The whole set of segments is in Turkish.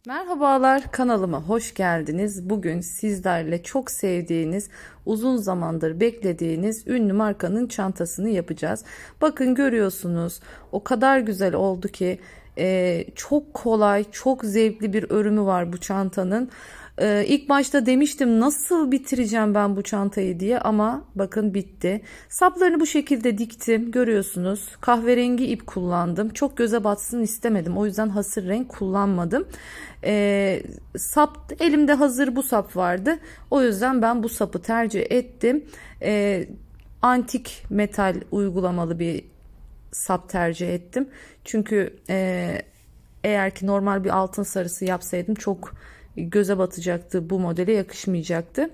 Merhabalar, kanalıma hoş geldiniz. Bugün sizlerle çok sevdiğiniz, uzun zamandır beklediğiniz ünlü markanın çantasını yapacağız. Bakın görüyorsunuz, o kadar güzel oldu ki çok kolay, çok zevkli bir örümü var bu çantanın. İlk başta demiştim nasıl bitireceğim ben bu çantayı diye, ama bakın bitti. Saplarını bu şekilde diktim, görüyorsunuz. Kahverengi ip kullandım. Çok göze batsın istemedim, o yüzden hasır renk kullanmadım. Sap elimde hazır, bu sap vardı, o yüzden ben bu sapı tercih ettim. Antik metal uygulamalı bir sap tercih ettim, çünkü eğer ki normal bir altın sarısı yapsaydım çok göze batacaktı, bu modele yakışmayacaktı.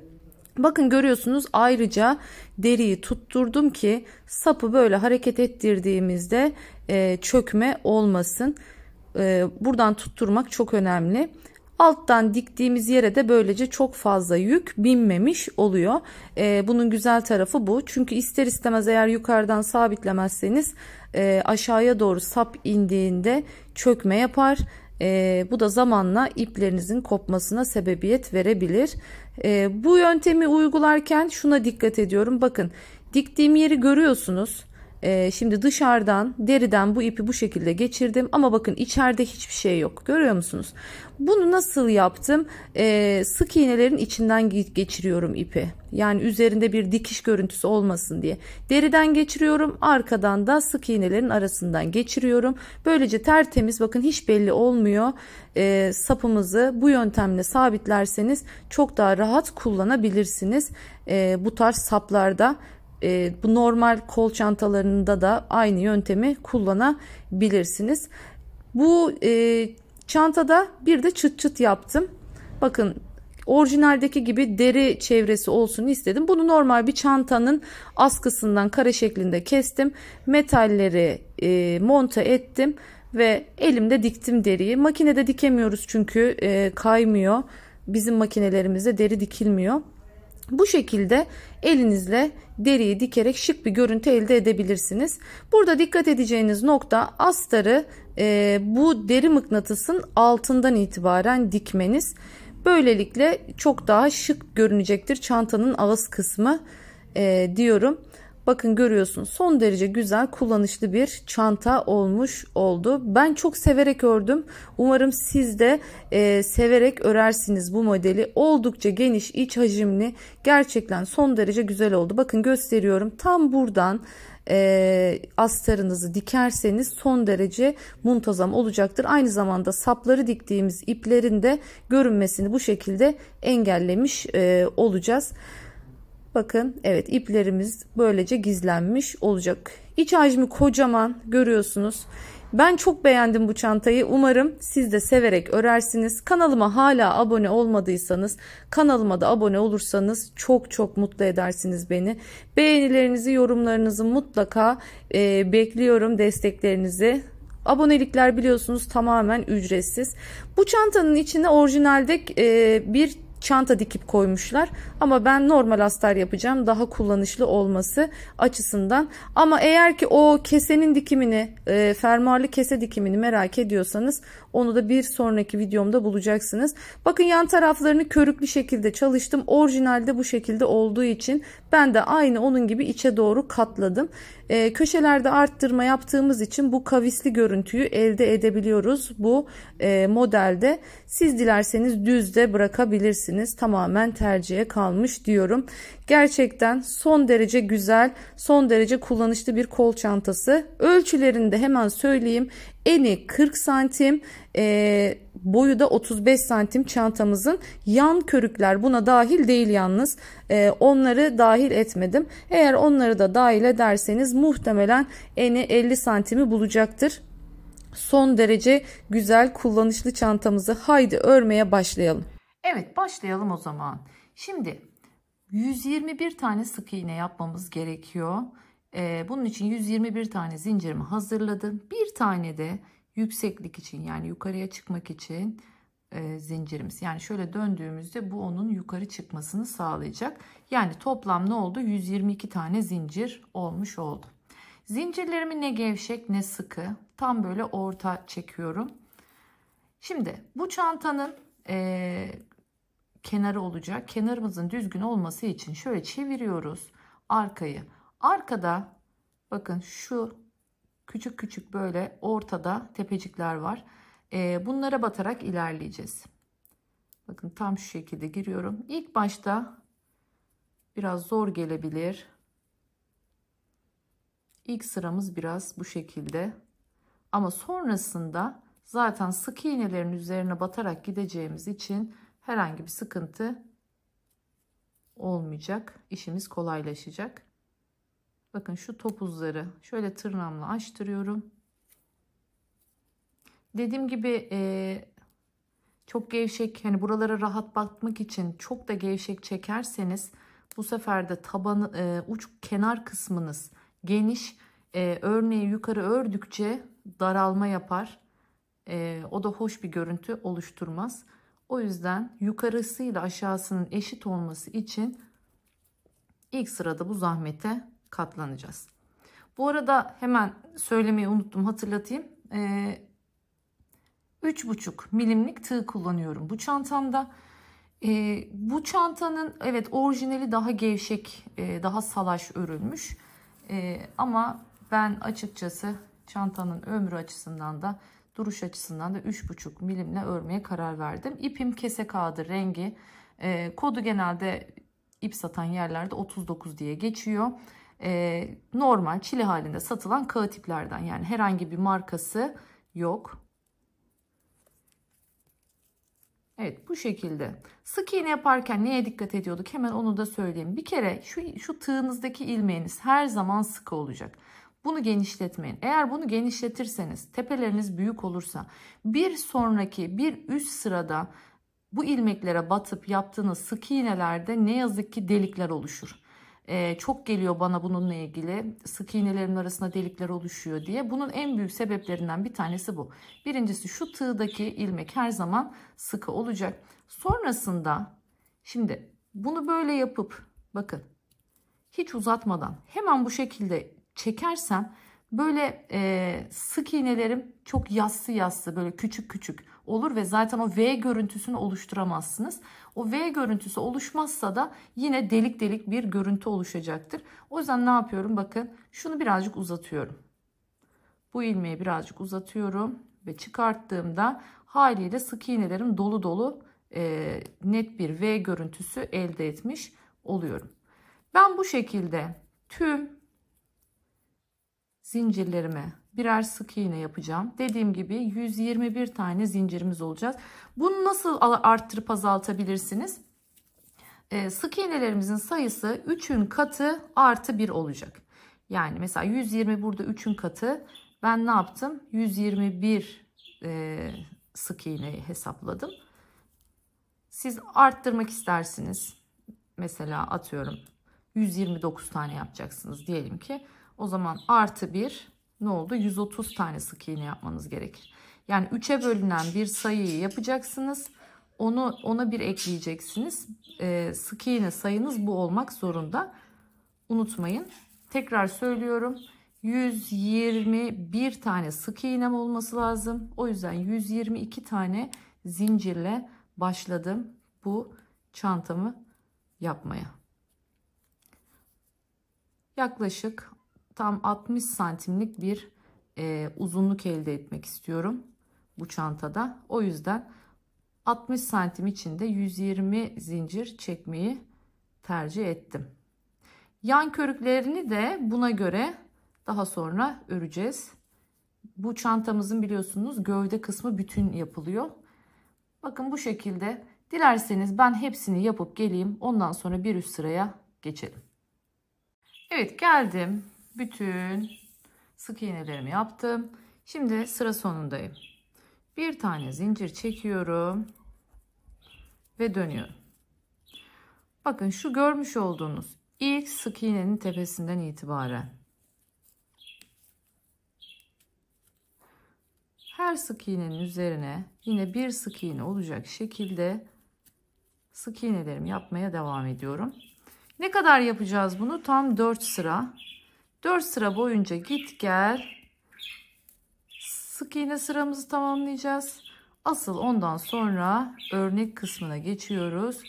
Bakın görüyorsunuz, ayrıca deriyi tutturdum ki sapı böyle hareket ettirdiğimizde çökme olmasın. Buradan tutturmak çok önemli. Alttan diktiğimiz yere de böylece çok fazla yük binmemiş oluyor. Bunun güzel tarafı bu. Çünkü ister istemez eğer yukarıdan sabitlemezseniz aşağıya doğru sap indiğinde çökme yapar. Bu da zamanla iplerinizin kopmasına sebebiyet verebilir. Bu yöntemi uygularken şuna dikkat ediyorum. Bakın, diktiğim yeri görüyorsunuz. Şimdi dışarıdan deriden bu ipi bu şekilde geçirdim, ama bakın içeride hiçbir şey yok, görüyor musunuz? Bunu nasıl yaptım? Sık iğnelerin içinden geçiriyorum ipi, yani üzerinde bir dikiş görüntüsü olmasın diye deriden geçiriyorum, arkadan da sık iğnelerin arasından geçiriyorum. Böylece tertemiz, bakın hiç belli olmuyor. Sapımızı bu yöntemle sabitlerseniz çok daha rahat kullanabilirsiniz. Bu tarz saplarda bu normal kol çantalarında da aynı yöntemi kullanabilirsiniz. Bu çantada bir de çıt çıt yaptım. Bakın, orijinaldeki gibi deri çevresi olsun istedim. Bunu normal bir çantanın askısından kare şeklinde kestim. Metalleri monte ettim ve elimde diktim deriyi. Makinede dikemiyoruz çünkü kaymıyor. Bizim makinelerimizde deri dikilmiyor. Bu şekilde elinizle deriyi dikerek şık bir görüntü elde edebilirsiniz. Burada dikkat edeceğiniz nokta, astarı bu deri mıknatısın altından itibaren dikmeniz. Böylelikle çok daha şık görünecektir çantanın ağız kısmı diyorum. Bakın görüyorsun, son derece güzel, kullanışlı bir çanta olmuş oldu. Ben çok severek ördüm. Umarım siz de severek örersiniz bu modeli. Oldukça geniş, iç hacimli, gerçekten son derece güzel oldu. Bakın gösteriyorum, tam buradan astarınızı dikerseniz son derece muntazam olacaktır. Aynı zamanda sapları diktiğimiz iplerin de görünmesini bu şekilde engellemiş olacağız. Bakın, evet, iplerimiz böylece gizlenmiş olacak. İç hacmi kocaman, görüyorsunuz. Ben çok beğendim bu çantayı. Umarım siz de severek örersiniz. Kanalıma hala abone olmadıysanız, kanalıma da abone olursanız çok çok mutlu edersiniz beni. Beğenilerinizi, yorumlarınızı mutlaka bekliyorum, desteklerinizi. Abonelikler biliyorsunuz tamamen ücretsiz. Bu çantanın içine orijinalde bir çanta dikip koymuşlar, ama ben normal astar yapacağım, daha kullanışlı olması açısından. Ama eğer ki o kesenin dikimini, fermuarlı kese dikimini merak ediyorsanız, onu da bir sonraki videomda bulacaksınız. Bakın, yan taraflarını körüklü şekilde çalıştım. Orijinalde bu şekilde olduğu için ben de aynı onun gibi içe doğru katladım. Köşelerde arttırma yaptığımız için bu kavisli görüntüyü elde edebiliyoruz bu modelde. Siz dilerseniz düz de bırakabilirsiniz. Tamamen tercihe kalmış diyorum. Gerçekten son derece güzel, son derece kullanışlı bir kol çantası. Ölçülerini de hemen söyleyeyim. Eni 40 santim, boyu da 35 santim çantamızın. Yan körükler buna dahil değil yalnız. Onları dahil etmedim. Eğer onları da dahil ederseniz muhtemelen eni 50 santimi bulacaktır. Son derece güzel, kullanışlı çantamızı haydi örmeye başlayalım. Evet, başlayalım o zaman. Şimdi 121 tane sık iğne yapmamız gerekiyor. Bunun için 121 tane zincirimi hazırladım. Bir tane de yükseklik için, yani yukarıya çıkmak için zincirimiz. Yani şöyle döndüğümüzde bu onun yukarı çıkmasını sağlayacak. Yani toplam ne oldu? 122 tane zincir olmuş oldu. Zincirlerimi ne gevşek ne sıkı, tam böyle orta çekiyorum. Şimdi bu çantanın kenarı olacak. Kenarımızın düzgün olması için şöyle çeviriyoruz arkayı. Arkada bakın şu küçük küçük böyle ortada tepecikler var. Bunlara batarak ilerleyeceğiz. Bakın tam şu şekilde giriyorum. İlk başta biraz zor gelebilir. İlk sıramız biraz bu şekilde. Ama sonrasında zaten sık iğnelerin üzerine batarak gideceğimiz için herhangi bir sıkıntı olmayacak. İşimiz kolaylaşacak. Bakın şu topuzları şöyle tırnağımla açtırıyorum. Dediğim gibi çok gevşek, hani buralara rahat batmak için çok da gevşek çekerseniz bu sefer de tabanı uç kenar kısmınız geniş, örneği yukarı ördükçe daralma yapar. O da hoş bir görüntü oluşturmaz. O yüzden yukarısıyla aşağısının eşit olması için ilk sırada bu zahmete katlanacağız. Bu arada hemen söylemeyi unuttum, hatırlatayım. 3,5 milimlik tığ kullanıyorum bu çantamda. Bu çantanın evet orijinali daha gevşek, daha salaş örülmüş. Ama ben açıkçası çantanın ömrü açısından da duruş açısından da 3,5 milimle örmeye karar verdim. İpim kese kağıdı rengi. Kodu genelde ip satan yerlerde 39 diye geçiyor. Normal çile halinde satılan kağıt iplerden, yani herhangi bir markası yok. Evet, bu şekilde. Sık iğne yaparken neye dikkat ediyorduk? Hemen onu da söyleyeyim. Bir kere şu tığınızdaki ilmeğiniz her zaman sıkı olacak. Bunu genişletmeyin. Eğer bunu genişletirseniz, tepeleriniz büyük olursa bir sonraki bir üst sırada bu ilmeklere batıp yaptığınız sık iğnelerde ne yazık ki delikler oluşur. Çok geliyor bana bununla ilgili, sık iğnelerin arasında delikler oluşuyor diye. Bunun en büyük sebeplerinden bir tanesi bu. Birincisi, şu tığdaki ilmek her zaman sıkı olacak. Sonrasında şimdi bunu böyle yapıp bakın hiç uzatmadan hemen bu şekilde çekersem böyle sık iğnelerim çok yassı böyle küçük küçük olur ve zaten o V görüntüsünü oluşturamazsınız. O V görüntüsü oluşmazsa da yine delik delik bir görüntü oluşacaktır. O yüzden ne yapıyorum? Bakın şunu birazcık uzatıyorum. Bu ilmeği birazcık uzatıyorum ve çıkarttığımda haliyle sık iğnelerim dolu dolu net bir V görüntüsü elde etmiş oluyorum. Ben bu şekilde tüm zincirlerime birer sık iğne yapacağım. Dediğim gibi 121 tane zincirimiz olacak. Bunu nasıl arttırıp azaltabilirsiniz? Sık iğnelerimizin sayısı 3'ün katı artı 1 olacak. Yani mesela 120 burada 3'ün katı. Ben ne yaptım? 121 sık iğneyi hesapladım. Siz arttırmak istersiniz. Mesela atıyorum 129 tane yapacaksınız diyelim ki. O zaman artı 1 ne oldu? 130 tane sık iğne yapmanız gerekir. Yani 3'e bölünen bir sayıyı yapacaksınız. Ona bir ekleyeceksiniz. Sık iğne sayınız bu olmak zorunda. Unutmayın. Tekrar söylüyorum. 121 tane sık iğnem olması lazım. O yüzden 122 tane zincirle başladım bu çantamı yapmaya. Yaklaşık tam 60 santimlik bir uzunluk elde etmek istiyorum bu çantada. O yüzden 60 santim içinde 120 zincir çekmeyi tercih ettim. Yan körüklerini de buna göre daha sonra öreceğiz. Bu çantamızın biliyorsunuz gövde kısmı bütün yapılıyor. Bakın bu şekilde. Dilerseniz ben hepsini yapıp geleyim. Ondan sonra bir üst sıraya geçelim. Evet, geldim. Bütün sık iğnelerimi yaptım. Şimdi sıra sonundayım. Bir tane zincir çekiyorum ve dönüyorum. Bakın şu görmüş olduğunuz ilk sık iğnenin tepesinden itibaren her sık iğnenin üzerine yine bir sık iğne olacak şekilde sık iğnelerimi yapmaya devam ediyorum. Ne kadar yapacağız bunu? Tam 4 sıra. 4 sıra boyunca git gel sık iğne sıramızı tamamlayacağız. Asıl ondan sonra örnek kısmına geçiyoruz.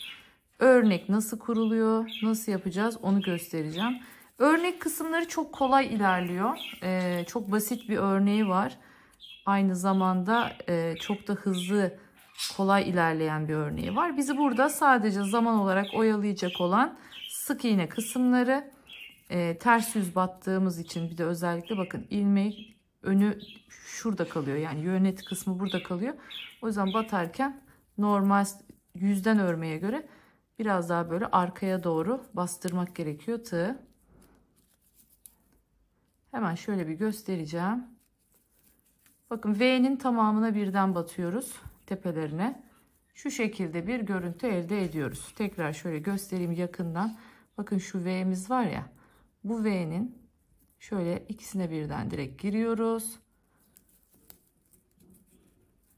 Örnek nasıl kuruluyor, nasıl yapacağız onu göstereceğim. Örnek kısımları çok kolay ilerliyor. Çok basit bir örneği var. Aynı zamanda çok da hızlı, kolay ilerleyen bir örneği var. Bizi burada sadece zaman olarak oyalayacak olan sık iğne kısımları, ters yüz battığımız için bir de özellikle bakın ilmek önü şurada kalıyor. Yani yönet kısmı burada kalıyor. O yüzden batarken normal yüzden örmeye göre biraz daha böyle arkaya doğru bastırmak gerekiyor tığı. Hemen şöyle bir göstereceğim. Bakın V'nin tamamına birden batıyoruz tepelerine. Şu şekilde bir görüntü elde ediyoruz. Tekrar şöyle göstereyim yakından. Bakın şu V'miz var ya. Bu V'nin şöyle ikisine birden direkt giriyoruz.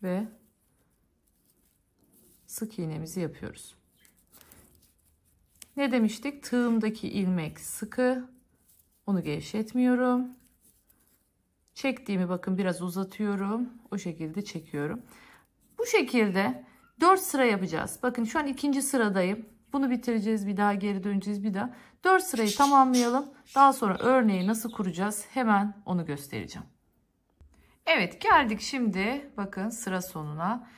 Ve sık iğnemizi yapıyoruz. Ne demiştik? Tığımdaki ilmek sıkı. Onu gevşetmiyorum. Çektiğimi bakın biraz uzatıyorum. O şekilde çekiyorum. Bu şekilde 4 sıra yapacağız. Bakın şu an 2. sıradayım. Bunu bitireceğiz. Bir daha geri döneceğiz. Bir daha. 4 sırayı tamamlayalım. Daha sonra örneği nasıl kuracağız? Hemen onu göstereceğim. Evet, geldik şimdi bakın sıra sonuna.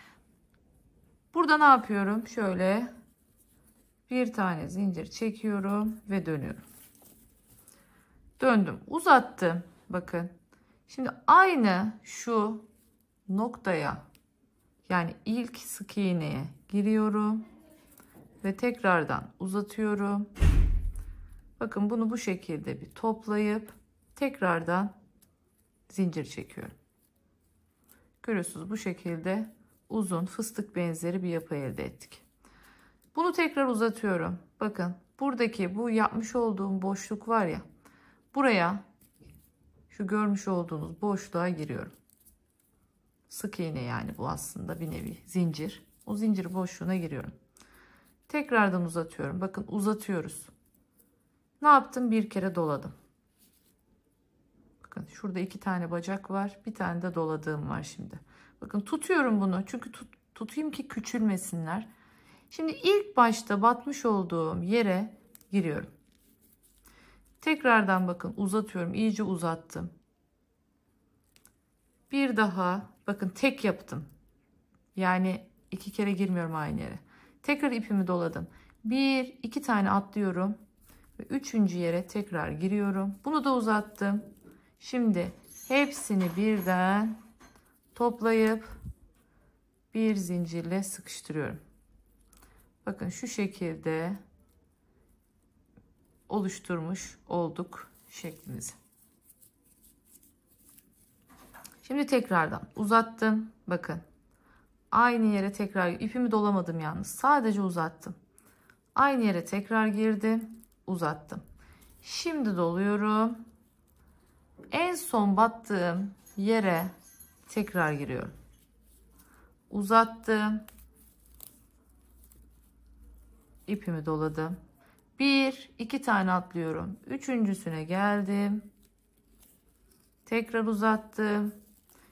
Burada ne yapıyorum? Şöyle bir tane zincir çekiyorum ve dönüyorum. Döndüm. Uzattım. Bakın. Şimdi aynı şu noktaya, yani ilk sık iğneye giriyorum ve tekrardan uzatıyorum. Bakın bunu bu şekilde bir toplayıp tekrardan zincir çekiyorum. Görüyorsunuz, bu şekilde uzun fıstık benzeri bir yapı elde ettik. Bunu tekrar uzatıyorum. Bakın buradaki bu yapmış olduğum boşluk var ya, buraya şu görmüş olduğunuz boşluğa giriyorum. Sık iğne, yani bu aslında bir nevi zincir. O zincir boşluğuna giriyorum. Tekrardan uzatıyorum. Bakın uzatıyoruz. Ne yaptım? Bir kere doladım. Bakın şurada 2 tane bacak var. Bir tane de doladığım var şimdi. Bakın tutuyorum bunu. Çünkü tutayım ki küçülmesinler. Şimdi ilk başta batmış olduğum yere giriyorum. Tekrardan bakın uzatıyorum. İyice uzattım. Bir daha bakın tek yaptım. Yani 2 kere girmiyorum aynı yere. Tekrar ipimi doladım. 1-2 tane atlıyorum. Ve 3. yere tekrar giriyorum. Bunu da uzattım. Şimdi hepsini birden toplayıp bir zincirle sıkıştırıyorum. Bakın şu şekilde oluşturmuş olduk şeklimizi. Şimdi tekrardan uzattım. Bakın aynı yere tekrar ipimi dolamadım yalnız. Sadece uzattım. Aynı yere tekrar girdim. Uzattım. Şimdi doluyorum. En son battığım yere tekrar giriyorum. Uzattım. İpimi doladım. 1-2 tane atlıyorum. Üçüncüsüne geldim. Tekrar uzattım.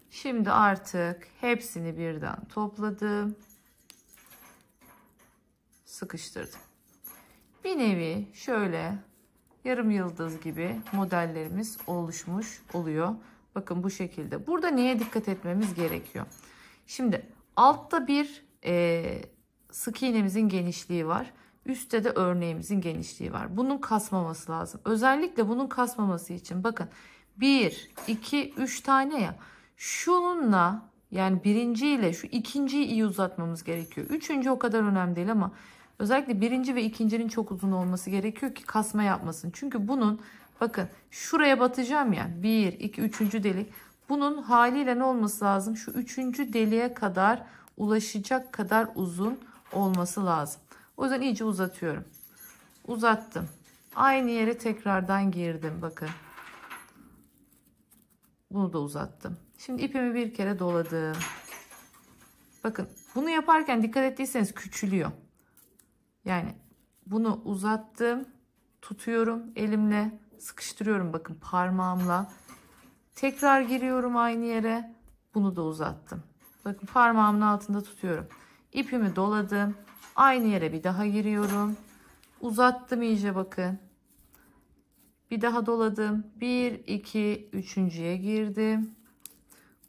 Şimdi artık hepsini birden topladım. Sıkıştırdım. Bir nevi şöyle yarım yıldız gibi modellerimiz oluşmuş oluyor. Bakın bu şekilde. Burada neye dikkat etmemiz gerekiyor? Şimdi altta bir sık iğnemizin genişliği var. Üstte de örneğimizin genişliği var. Bunun kasmaması lazım. Özellikle bunun kasmaması için bakın 1, 2, 3 tane ya. Şununla, yani birinciyle şu ikinciyi iyi uzatmamız gerekiyor. Üçüncü o kadar önemli değil ama özellikle birinci ve ikincinin çok uzun olması gerekiyor ki kasma yapmasın. Çünkü bunun bakın şuraya batacağım ya, 1, 2, 3. delik. Bunun haliyle ne olması lazım? Şu 3. deliğe kadar ulaşacak kadar uzun olması lazım. O yüzden iyice uzatıyorum. Uzattım. Aynı yere tekrardan girdim. Bakın. Bunu da uzattım. Şimdi ipimi bir kere doladım. Bakın bunu yaparken dikkat ettiyseniz küçülüyor. Yani bunu uzattım. Tutuyorum elimle. Sıkıştırıyorum bakın parmağımla. Tekrar giriyorum aynı yere. Bunu da uzattım. Bakın parmağımın altında tutuyorum. İpimi doladım. Aynı yere bir daha giriyorum. Uzattım iyice bakın. Bir daha doladım. 1, 2, üçüncüye girdim.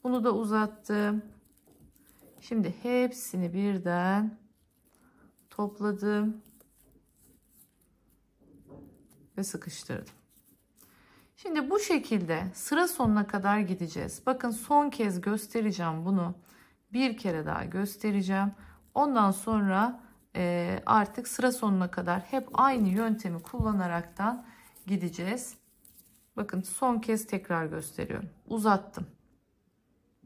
Bunu da uzattım. Şimdi hepsini birden topladım ve sıkıştırdım. Şimdi bu şekilde sıra sonuna kadar gideceğiz. Bakın son kez göstereceğim bunu. Bir kere daha göstereceğim. Ondan sonra artık sıra sonuna kadar hep aynı yöntemi kullanaraktan gideceğiz. Bakın son kez tekrar gösteriyorum. Uzattım.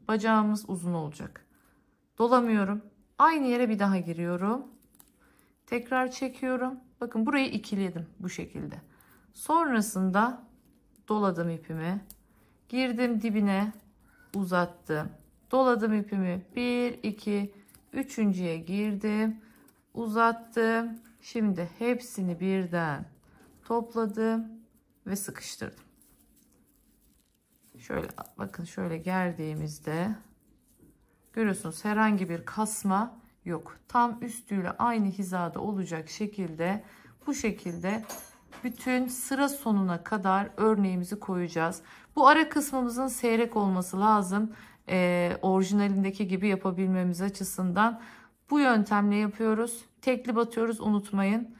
Bacağımız uzun olacak. Dolamıyorum. Aynı yere bir daha giriyorum. Tekrar çekiyorum. Bakın burayı ikiledim bu şekilde. Sonrasında doladım ipimi. Girdim dibine, uzattım. Doladım ipimi. 1, 2, üçüncüye girdim. Uzattım. Şimdi hepsini birden topladım ve sıkıştırdım. Şöyle bakın, şöyle gerdiğimizde görüyorsunuz herhangi bir kasma yok. Tam üstüyle aynı hizada olacak şekilde bu şekilde bütün sıra sonuna kadar örneğimizi koyacağız. Bu ara kısmımızın seyrek olması lazım. Orijinalindeki gibi yapabilmemiz açısından bu yöntemle yapıyoruz. Tekli batıyoruz, unutmayın.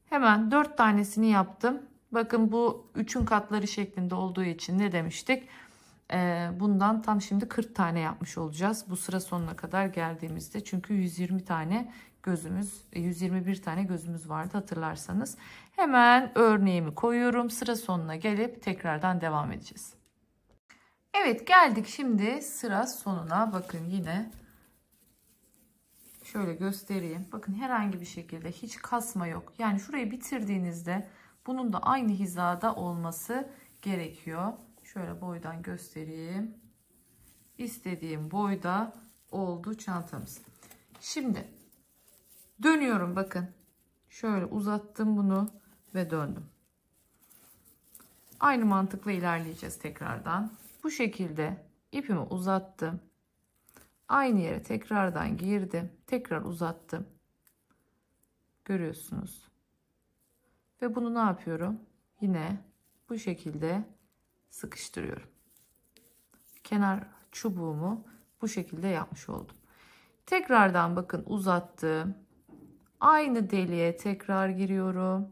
Hemen 4 tanesini yaptım. Bakın bu 3'ün katları şeklinde olduğu için ne demiştik? Bundan tam şimdi 40 tane yapmış olacağız. Bu sıra sonuna kadar geldiğimizde. Çünkü 120 tane gözümüz, 121 tane gözümüz vardı hatırlarsanız. Hemen örneğimi koyuyorum. Sıra sonuna gelip tekrardan devam edeceğiz. Evet, geldik şimdi sıra sonuna. Bakın yine şöyle göstereyim. Bakın herhangi bir şekilde hiç kasma yok. Yani şurayı bitirdiğinizde bunun da aynı hizada olması gerekiyor. Şöyle boydan göstereyim. İstediğim boyda oldu çantamız. Şimdi dönüyorum bakın. Şöyle uzattım bunu ve döndüm. Aynı mantıkla ilerleyeceğiz tekrardan. Bu şekilde ipimi uzattım. Aynı yere tekrardan girdim. Tekrar uzattım. Görüyorsunuz. Ve bunu ne yapıyorum? Yine bu şekilde sıkıştırıyorum. Kenar çubuğumu bu şekilde yapmış oldum. Tekrardan bakın uzattım. Aynı deliğe tekrar giriyorum.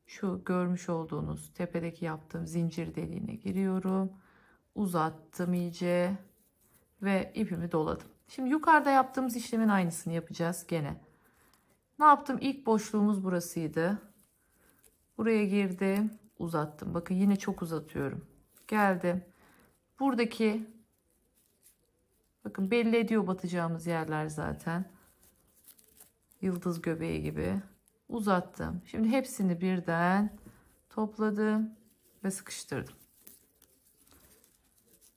Şu görmüş olduğunuz tepedeki yaptığım zincir deliğine giriyorum. Uzattım iyice ve ipimi doladım. Şimdi yukarıda yaptığımız işlemin aynısını yapacağız gene. Ne yaptım? İlk boşluğumuz burasıydı. Buraya girdim, uzattım. Bakın yine çok uzatıyorum. Geldim. Buradaki bakın belli ediyor batacağımız yerler zaten. Yıldız göbeği gibi. Uzattım. Şimdi hepsini birden topladım ve sıkıştırdım.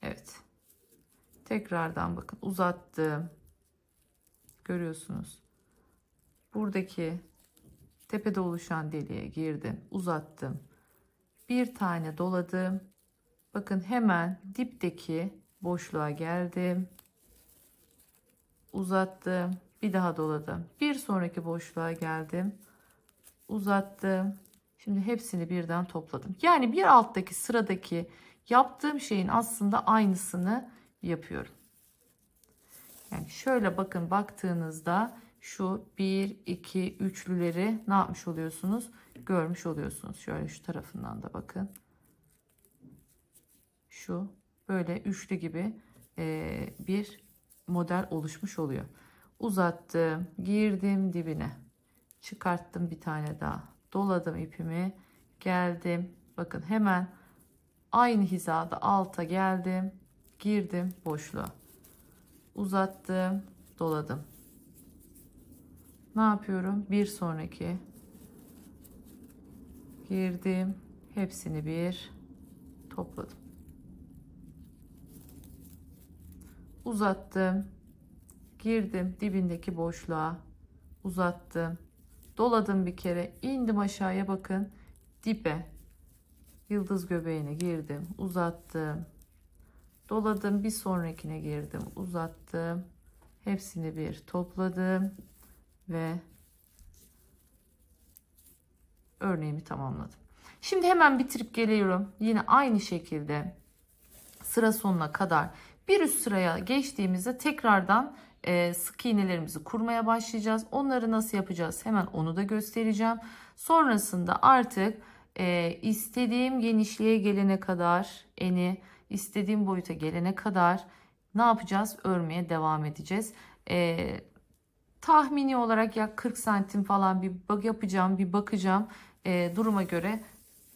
Evet. Tekrardan bakın uzattım. Görüyorsunuz. Buradaki tepede oluşan deliğe girdim. Uzattım. Bir tane doladım. Bakın hemen dipteki boşluğa geldim. Uzattım. Bir daha doladım. Bir sonraki boşluğa geldim. Uzattım. Şimdi hepsini birden topladım. Yani bir alttaki sıradaki yaptığım şeyin aslında aynısını yapıyorum. Yani şöyle bakın, baktığınızda şu 1, 2, üçlüleri ne yapmış oluyorsunuz? Görmüş oluyorsunuz. Şöyle şu tarafından da bakın. Şu böyle üçlü gibi bir model oluşmuş oluyor. Uzattım, girdim dibine, çıkarttım bir tane daha, doladım ipimi, geldim. Bakın hemen aynı hizada alta geldim, girdim boşluğa, uzattım, doladım. Ne yapıyorum? Bir sonraki girdim, hepsini bir topladım. Uzattım, girdim dibindeki boşluğa, uzattım, doladım bir kere, indim aşağıya, bakın dibe, yıldız göbeğine girdim, uzattım, doladım, bir sonrakine girdim, uzattım, hepsini bir topladım ve örneğimi tamamladım. Şimdi hemen bitirip geliyorum. Yine aynı şekilde sıra sonuna kadar bir üst sıraya geçtiğimizde tekrardan sık iğnelerimizi kurmaya başlayacağız. Onları nasıl yapacağız? Hemen onu da göstereceğim. Sonrasında artık istediğim genişliğe gelene kadar, eni istediğim boyuta gelene kadar ne yapacağız? Örmeye devam edeceğiz. Tahmini olarak ya 40 santim falan bir yapacağım, bir bakacağım. Duruma göre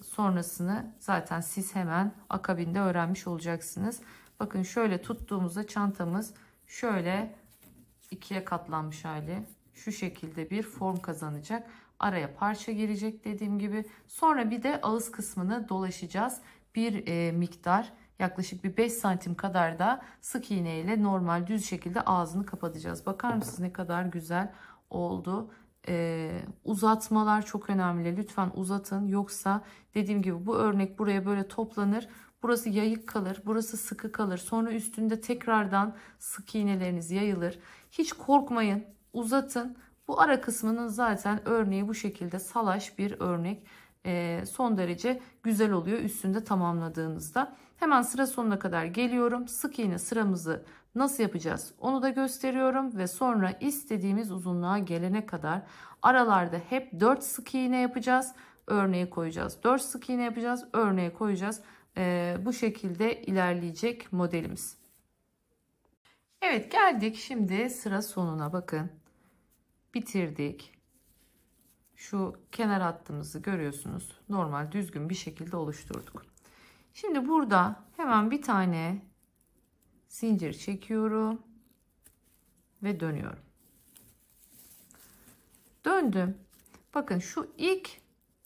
sonrasını zaten siz hemen akabinde öğrenmiş olacaksınız. Bakın şöyle tuttuğumuzda çantamız şöyle ikiye katlanmış hali şu şekilde bir form kazanacak. Araya parça girecek dediğim gibi. Sonra bir de ağız kısmını dolaşacağız. Bir miktar yaklaşık bir 5 santim kadar da sık iğne ile normal düz şekilde ağzını kapatacağız. Bakar mısınız ne kadar güzel oldu. Uzatmalar çok önemli. Lütfen uzatın. Yoksa dediğim gibi bu örnek buraya böyle toplanır. Burası yayık kalır. Burası sıkı kalır. Sonra üstünde tekrardan sık iğneleriniz yayılır. Hiç korkmayın. Uzatın. Bu ara kısmının zaten örneği bu şekilde salaş bir örnek. Son derece güzel oluyor üstünde tamamladığınızda. Hemen sıra sonuna kadar geliyorum. Sık iğne sıramızı nasıl yapacağız onu da gösteriyorum ve sonra istediğimiz uzunluğa gelene kadar aralarda hep 4 sık iğne yapacağız. Örneği koyacağız. 4 sık iğne yapacağız. Örneği koyacağız. Bu şekilde ilerleyecek modelimiz. Evet, geldik şimdi sıra sonuna. Bakın bitirdik. Şu kenar hattımızı görüyorsunuz. Normal düzgün bir şekilde oluşturduk. Şimdi burada hemen bir tane zincir çekiyorum ve dönüyorum. Döndüm. Bakın şu ilk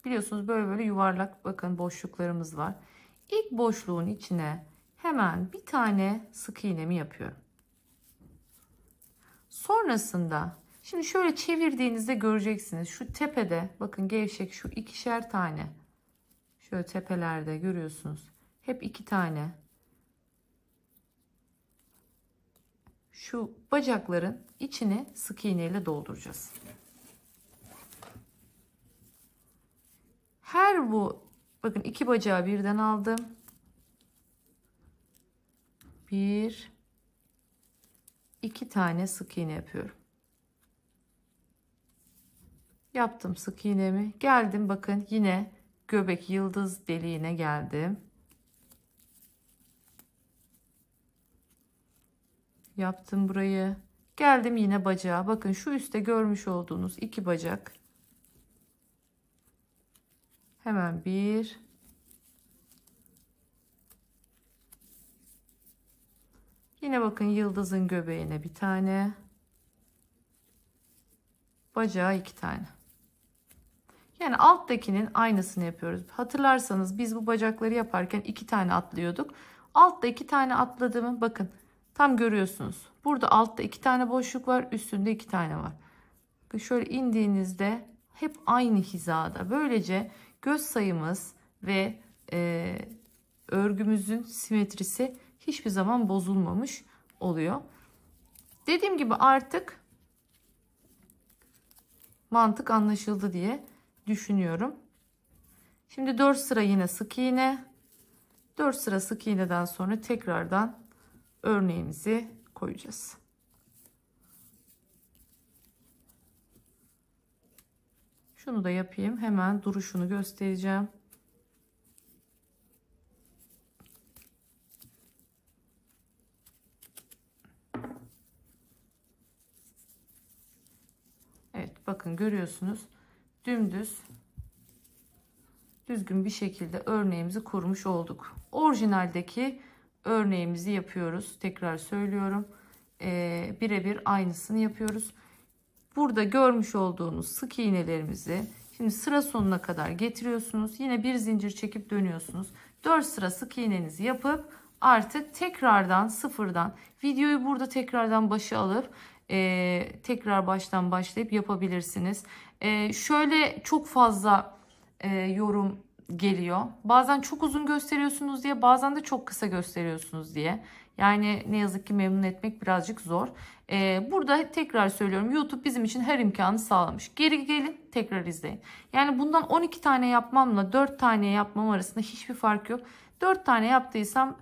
biliyorsunuz böyle yuvarlak bakın boşluklarımız var. İlk boşluğun içine hemen bir tane sık iğnemi yapıyorum. Sonrasında şimdi şöyle çevirdiğinizde göreceksiniz. Şu tepede bakın gevşek şu ikişer tane. Şöyle tepelerde görüyorsunuz. Hep 2 tane. Şu bacakların içini sık iğne ile dolduracağız. Her bu bakın 2 bacağı birden aldım. 1 2 tane sık iğne yapıyorum. Yaptım sık iğnemi. Geldim bakın yine göbek yıldız deliğine geldim. Yaptım burayı. Geldim yine bacağa. Bakın şu üstte görmüş olduğunuz 2 bacak. Hemen 1 yine bakın yıldızın göbeğine bir tane. Bacağa 2 tane. Yani alttakinin aynısını yapıyoruz. Hatırlarsanız biz bu bacakları yaparken 2 tane atlıyorduk. Altta 2 tane atladığımı bakın tam görüyorsunuz. Burada altta 2 tane boşluk var. Üstünde 2 tane var. Şöyle indiğinizde hep aynı hizada. Böylece göz sayımız ve örgümüzün simetrisi hiçbir zaman bozulmamış oluyor. Dediğim gibi artık mantık anlaşıldı diye düşünüyorum. Şimdi 4 sıra yine sık iğne. 4 sıra sık iğneden sonra tekrardan örneğimizi koyacağız. Şunu da yapayım. Hemen duruşunu göstereceğim. Evet, bakın görüyorsunuz. Dümdüz düzgün bir şekilde örneğimizi kurmuş olduk. Orijinaldeki örneğimizi yapıyoruz. Tekrar söylüyorum. Birebir aynısını yapıyoruz. Burada görmüş olduğunuz sık iğnelerimizi şimdi sıra sonuna kadar getiriyorsunuz. Yine bir zincir çekip dönüyorsunuz. 4 sıra sık iğnenizi yapıp artık tekrardan sıfırdan videoyu burada tekrardan başa alıp tekrar baştan başlayıp yapabilirsiniz. Şöyle çok fazla yorum geliyor. Bazen çok uzun gösteriyorsunuz diye, bazen de çok kısa gösteriyorsunuz diye. Yani ne yazık ki memnun etmek birazcık zor. Burada tekrar söylüyorum, YouTube bizim için her imkanı sağlamış. Geri gelin tekrar izleyin. Yani bundan 12 tane yapmamla 4 tane yapmam arasında hiçbir fark yok. 4 tane yaptıysam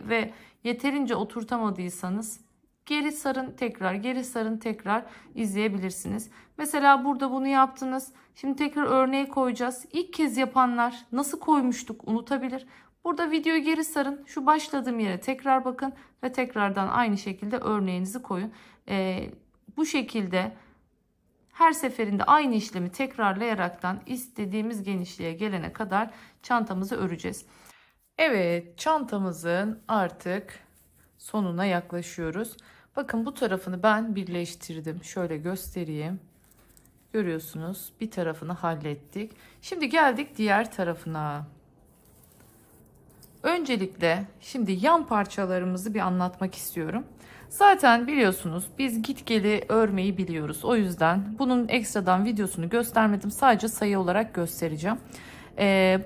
ve yeterince oturtamadıysanız geri sarın tekrar, geri sarın tekrar izleyebilirsiniz. Mesela burada bunu yaptınız. Şimdi tekrar örneği koyacağız. İlk kez yapanlar nasıl koymuştuk unutabilir. Burada videoyu geri sarın. Şu başladığım yere tekrar bakın ve tekrardan aynı şekilde örneğinizi koyun. Bu şekilde her seferinde aynı işlemi tekrarlayaraktan istediğimiz genişliğe gelene kadar çantamızı öreceğiz. Evet, çantamızın artık sonuna yaklaşıyoruz. Bakın bu tarafını ben birleştirdim. Şöyle göstereyim. Görüyorsunuz, bir tarafını hallettik. Şimdi geldik diğer tarafına. Öncelikle şimdi yan parçalarımızı bir anlatmak istiyorum. Zaten biliyorsunuz biz git geli örmeyi biliyoruz. O yüzden bunun ekstradan videosunu göstermedim. Sadece sayı olarak göstereceğim.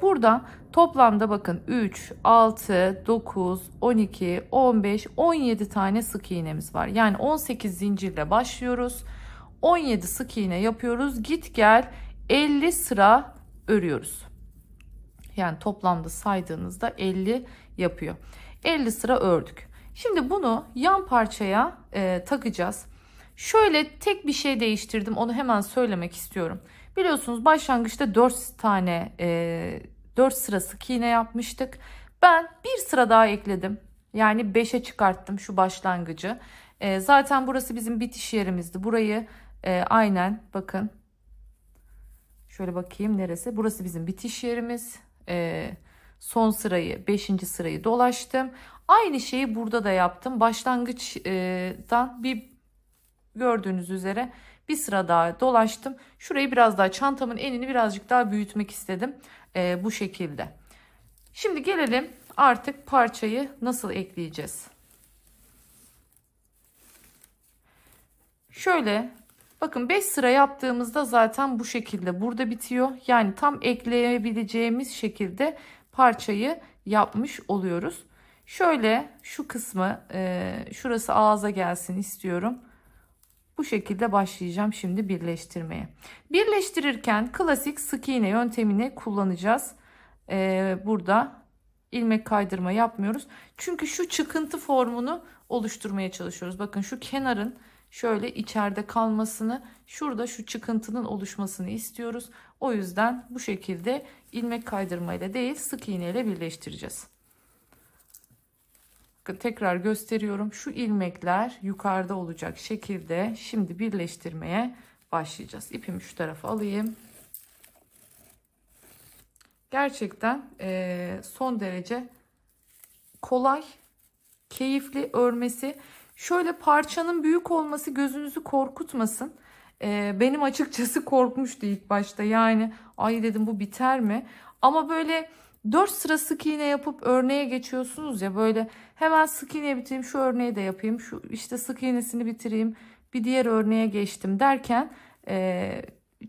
Burada toplamda bakın 3, 6, 9, 12, 15, 17 tane sık iğnemiz var. Yani 18 zincirle başlıyoruz. 17 sık iğne yapıyoruz. Git gel 50 sıra örüyoruz. Yani toplamda saydığınızda 50 yapıyor. 50 sıra ördük. Şimdi bunu yan parçaya takacağız. Şöyle tek bir şey değiştirdim. Onu hemen söylemek istiyorum. Biliyorsunuz başlangıçta 4 sıra sık iğne yapmıştık. Ben bir sıra daha ekledim. Yani 5'e çıkarttım şu başlangıcı. Zaten burası bizim bitiş yerimizdi. Burayı aynen bakın. Şöyle bakayım neresi? Burası bizim bitiş yerimiz. Son sırayı 5. sırayı dolaştım. Aynı şeyi burada da yaptım. Başlangıçtan bir gördüğünüz üzere bir sıra daha dolaştım. Şurayı biraz daha çantamın enini birazcık daha büyütmek istedim. Bu şekilde. Şimdi gelelim artık parçayı nasıl ekleyeceğiz. Şöyle bakın 5 sıra yaptığımızda zaten bu şekilde burada bitiyor. Yani tam ekleyebileceğimiz şekilde parçayı yapmış oluyoruz. Şöyle şu kısmı şurası ağza gelsin istiyorum. Bu şekilde başlayacağım şimdi birleştirmeye. Birleştirirken klasik sık iğne yöntemini kullanacağız. Burada ilmek kaydırma yapmıyoruz. Çünkü şu çıkıntı formunu oluşturmaya çalışıyoruz. Bakın şu kenarın şöyle içeride kalmasını, şurada şu çıkıntının oluşmasını istiyoruz. O yüzden bu şekilde ilmek kaydırma ile değil sık iğne ile birleştireceğiz. Bakın tekrar gösteriyorum. Şu ilmekler yukarıda olacak şekilde şimdi birleştirmeye başlayacağız. İpimi şu tarafa alayım. Gerçekten son derece kolay, keyifli örmesi. Şöyle parçanın büyük olması gözünüzü korkutmasın. Benim açıkçası korkmuştu ilk başta. Yani ay dedim bu biter mi? Ama böyle 4 sıra sık iğne yapıp örneğe geçiyorsunuz ya, böyle hemen sık iğne bitireyim, şu örneği de yapayım, şu işte sık iğnesini bitireyim, bir diğer örneğe geçtim derken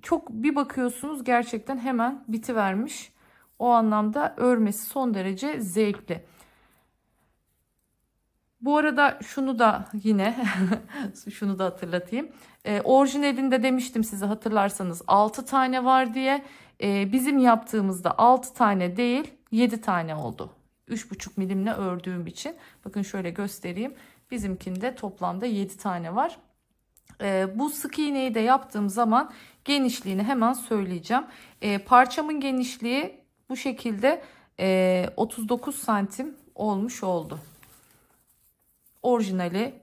çok bir bakıyorsunuz gerçekten hemen bitivermiş. O anlamda örmesi son derece zevkli. Bu arada şunu da yine şunu da hatırlatayım. Orijinalinde demiştim size hatırlarsanız 6 tane var diye. Bizim yaptığımızda 6 tane değil 7 tane oldu. 3,5 milimle ördüğüm için. Bakın şöyle göstereyim. Bizimkinde toplamda 7 tane var. Bu sık iğneyi de yaptığım zaman genişliğini hemen söyleyeceğim. Parçamın genişliği bu şekilde 39 santim olmuş oldu. Orijinali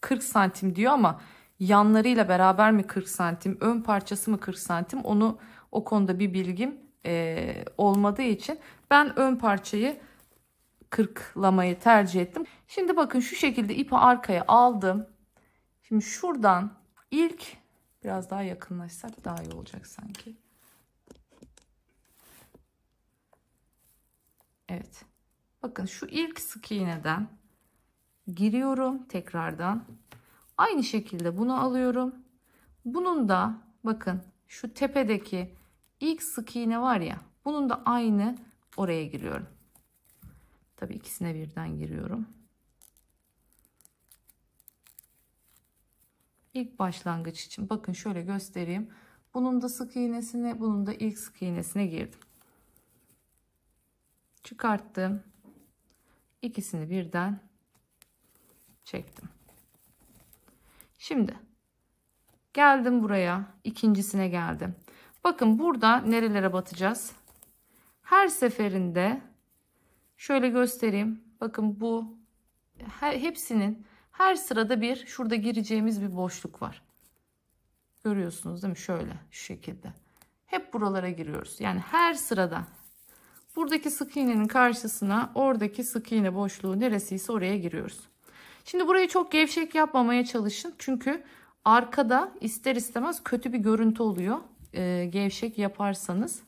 40 santim diyor ama yanlarıyla beraber mi 40 santim, ön parçası mı 40 santim, onu o konuda bir bilgim olmadığı için ben ön parçayı 40'lamayı tercih ettim. Şimdi bakın şu şekilde ipi arkaya aldım. Şimdi şuradan ilk biraz daha yakınlaşsak daha iyi olacak sanki. Evet. Bakın şu ilk sık iğneden giriyorum tekrardan. Aynı şekilde bunu alıyorum. Bunun da bakın şu tepedeki ilk sık iğne var ya, Bunun da aynı oraya giriyorum. Tabii ikisine birden giriyorum. İlk başlangıç için bakın şöyle göstereyim. Bunun da sık iğnesine, bunun da ilk sık iğnesine girdim. Çıkarttım. İkisini birden çektim. Şimdi geldim buraya, ikincisine geldim. Bakın burada nerelere batacağız? Her seferinde şöyle göstereyim. Bakın bu hepsinin her sırada bir şurada gireceğimiz bir boşluk var. Görüyorsunuz değil mi? Şöyle şu şekilde. Hep buralara giriyoruz. Yani her sırada buradaki sık iğnenin karşısına oradaki sık iğne boşluğu neresiyse oraya giriyoruz. Şimdi burayı çok gevşek yapmamaya çalışın. Çünkü arkada ister istemez kötü bir görüntü oluyor. Gevşek yaparsanız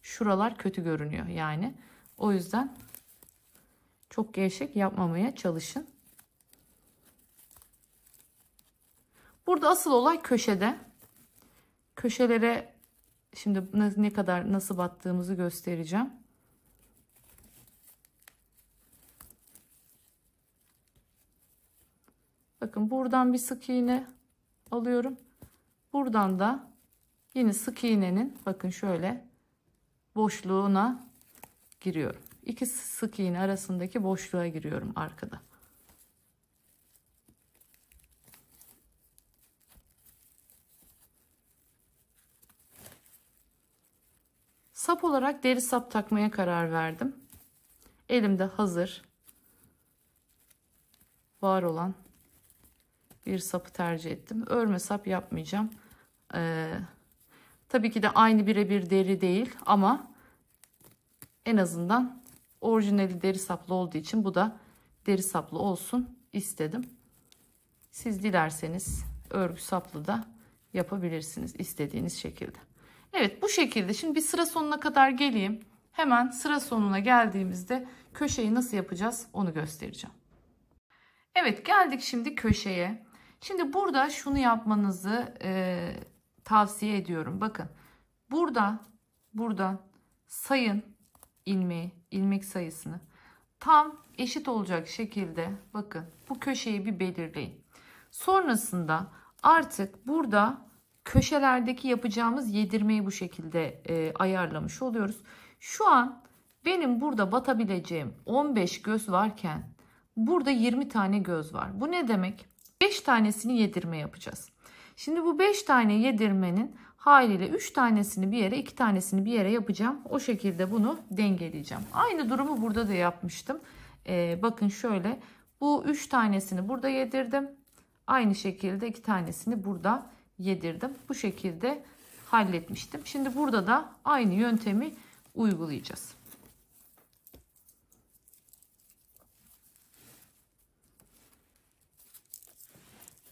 şuralar kötü görünüyor yani. O yüzden çok gevşek yapmamaya çalışın. Burada asıl olay köşede. Köşelere şimdi ne kadar nasıl battığımızı göstereceğim. Bakın buradan bir sık iğne alıyorum. Buradan da yine sık iğnenin bakın şöyle boşluğuna giriyorum. İki sık iğne arasındaki boşluğa giriyorum arkada. Sap olarak deri sap takmaya karar verdim. Elimde hazır var olan bir sapı tercih ettim. Örme sap yapmayacağım. Tabii ki de aynı birebir deri değil ama en azından orijinali deri saplı olduğu için bu da deri saplı olsun istedim. Siz dilerseniz örgü saplı da yapabilirsiniz istediğiniz şekilde. Evet, bu şekilde. Şimdi bir sıra sonuna kadar geleyim. Hemen sıra sonuna geldiğimizde köşeyi nasıl yapacağız onu göstereceğim. Evet, geldik şimdi köşeye. Şimdi burada şunu yapmanızı tavsiye ediyorum. Bakın buradan sayın ilmek sayısını tam eşit olacak şekilde bakın bu köşeyi bir belirleyin. Sonrasında artık burada köşelerdeki yapacağımız yedirmeyi bu şekilde ayarlamış oluyoruz. Şu an benim burada batabileceğim 15 göz varken burada 20 tane göz var. Bu ne demek? 5 tanesini yedirme yapacağız. Şimdi bu 5 tane yedirmenin haliyle 3 tanesini bir yere 2 tanesini bir yere yapacağım. O şekilde bunu dengeleyeceğim. Aynı durumu burada da yapmıştım. Bakın şöyle bu 3 tanesini burada yedirdim. Aynı şekilde 2 tanesini burada yedirdim. Bu şekilde halletmiştim. Şimdi burada da aynı yöntemi uygulayacağız.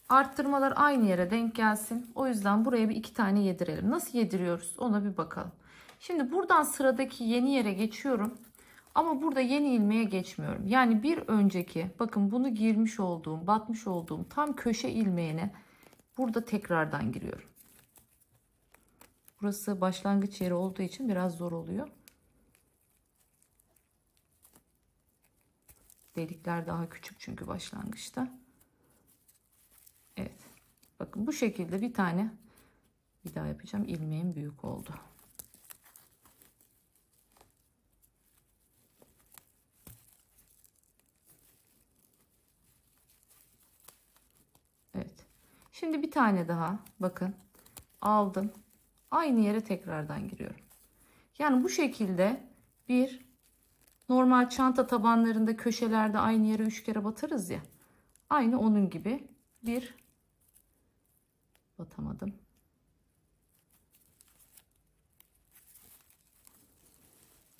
Arttırmalar aynı yere denk gelsin. O yüzden buraya bir 2 tane yedirelim. Nasıl yediriyoruz ona bir bakalım. Şimdi buradan sıradaki yeni yere geçiyorum. Ama burada yeni ilmeğe geçmiyorum. Yani bir önceki bakın bunu girmiş olduğum batmış olduğum tam köşe ilmeğine burada tekrardan giriyorum. Burası başlangıç yeri olduğu için biraz zor oluyor. Delikler daha küçük çünkü başlangıçta. Evet. Bakın bu şekilde bir tane bir daha yapacağım. İlmeğim büyük oldu. Evet. Şimdi bir tane daha bakın aldım. Aynı yere tekrardan giriyorum. Yani bu şekilde bir normal çanta tabanlarında köşelerde aynı yere 3 kere batarız ya. Aynı onun gibi bir batamadım.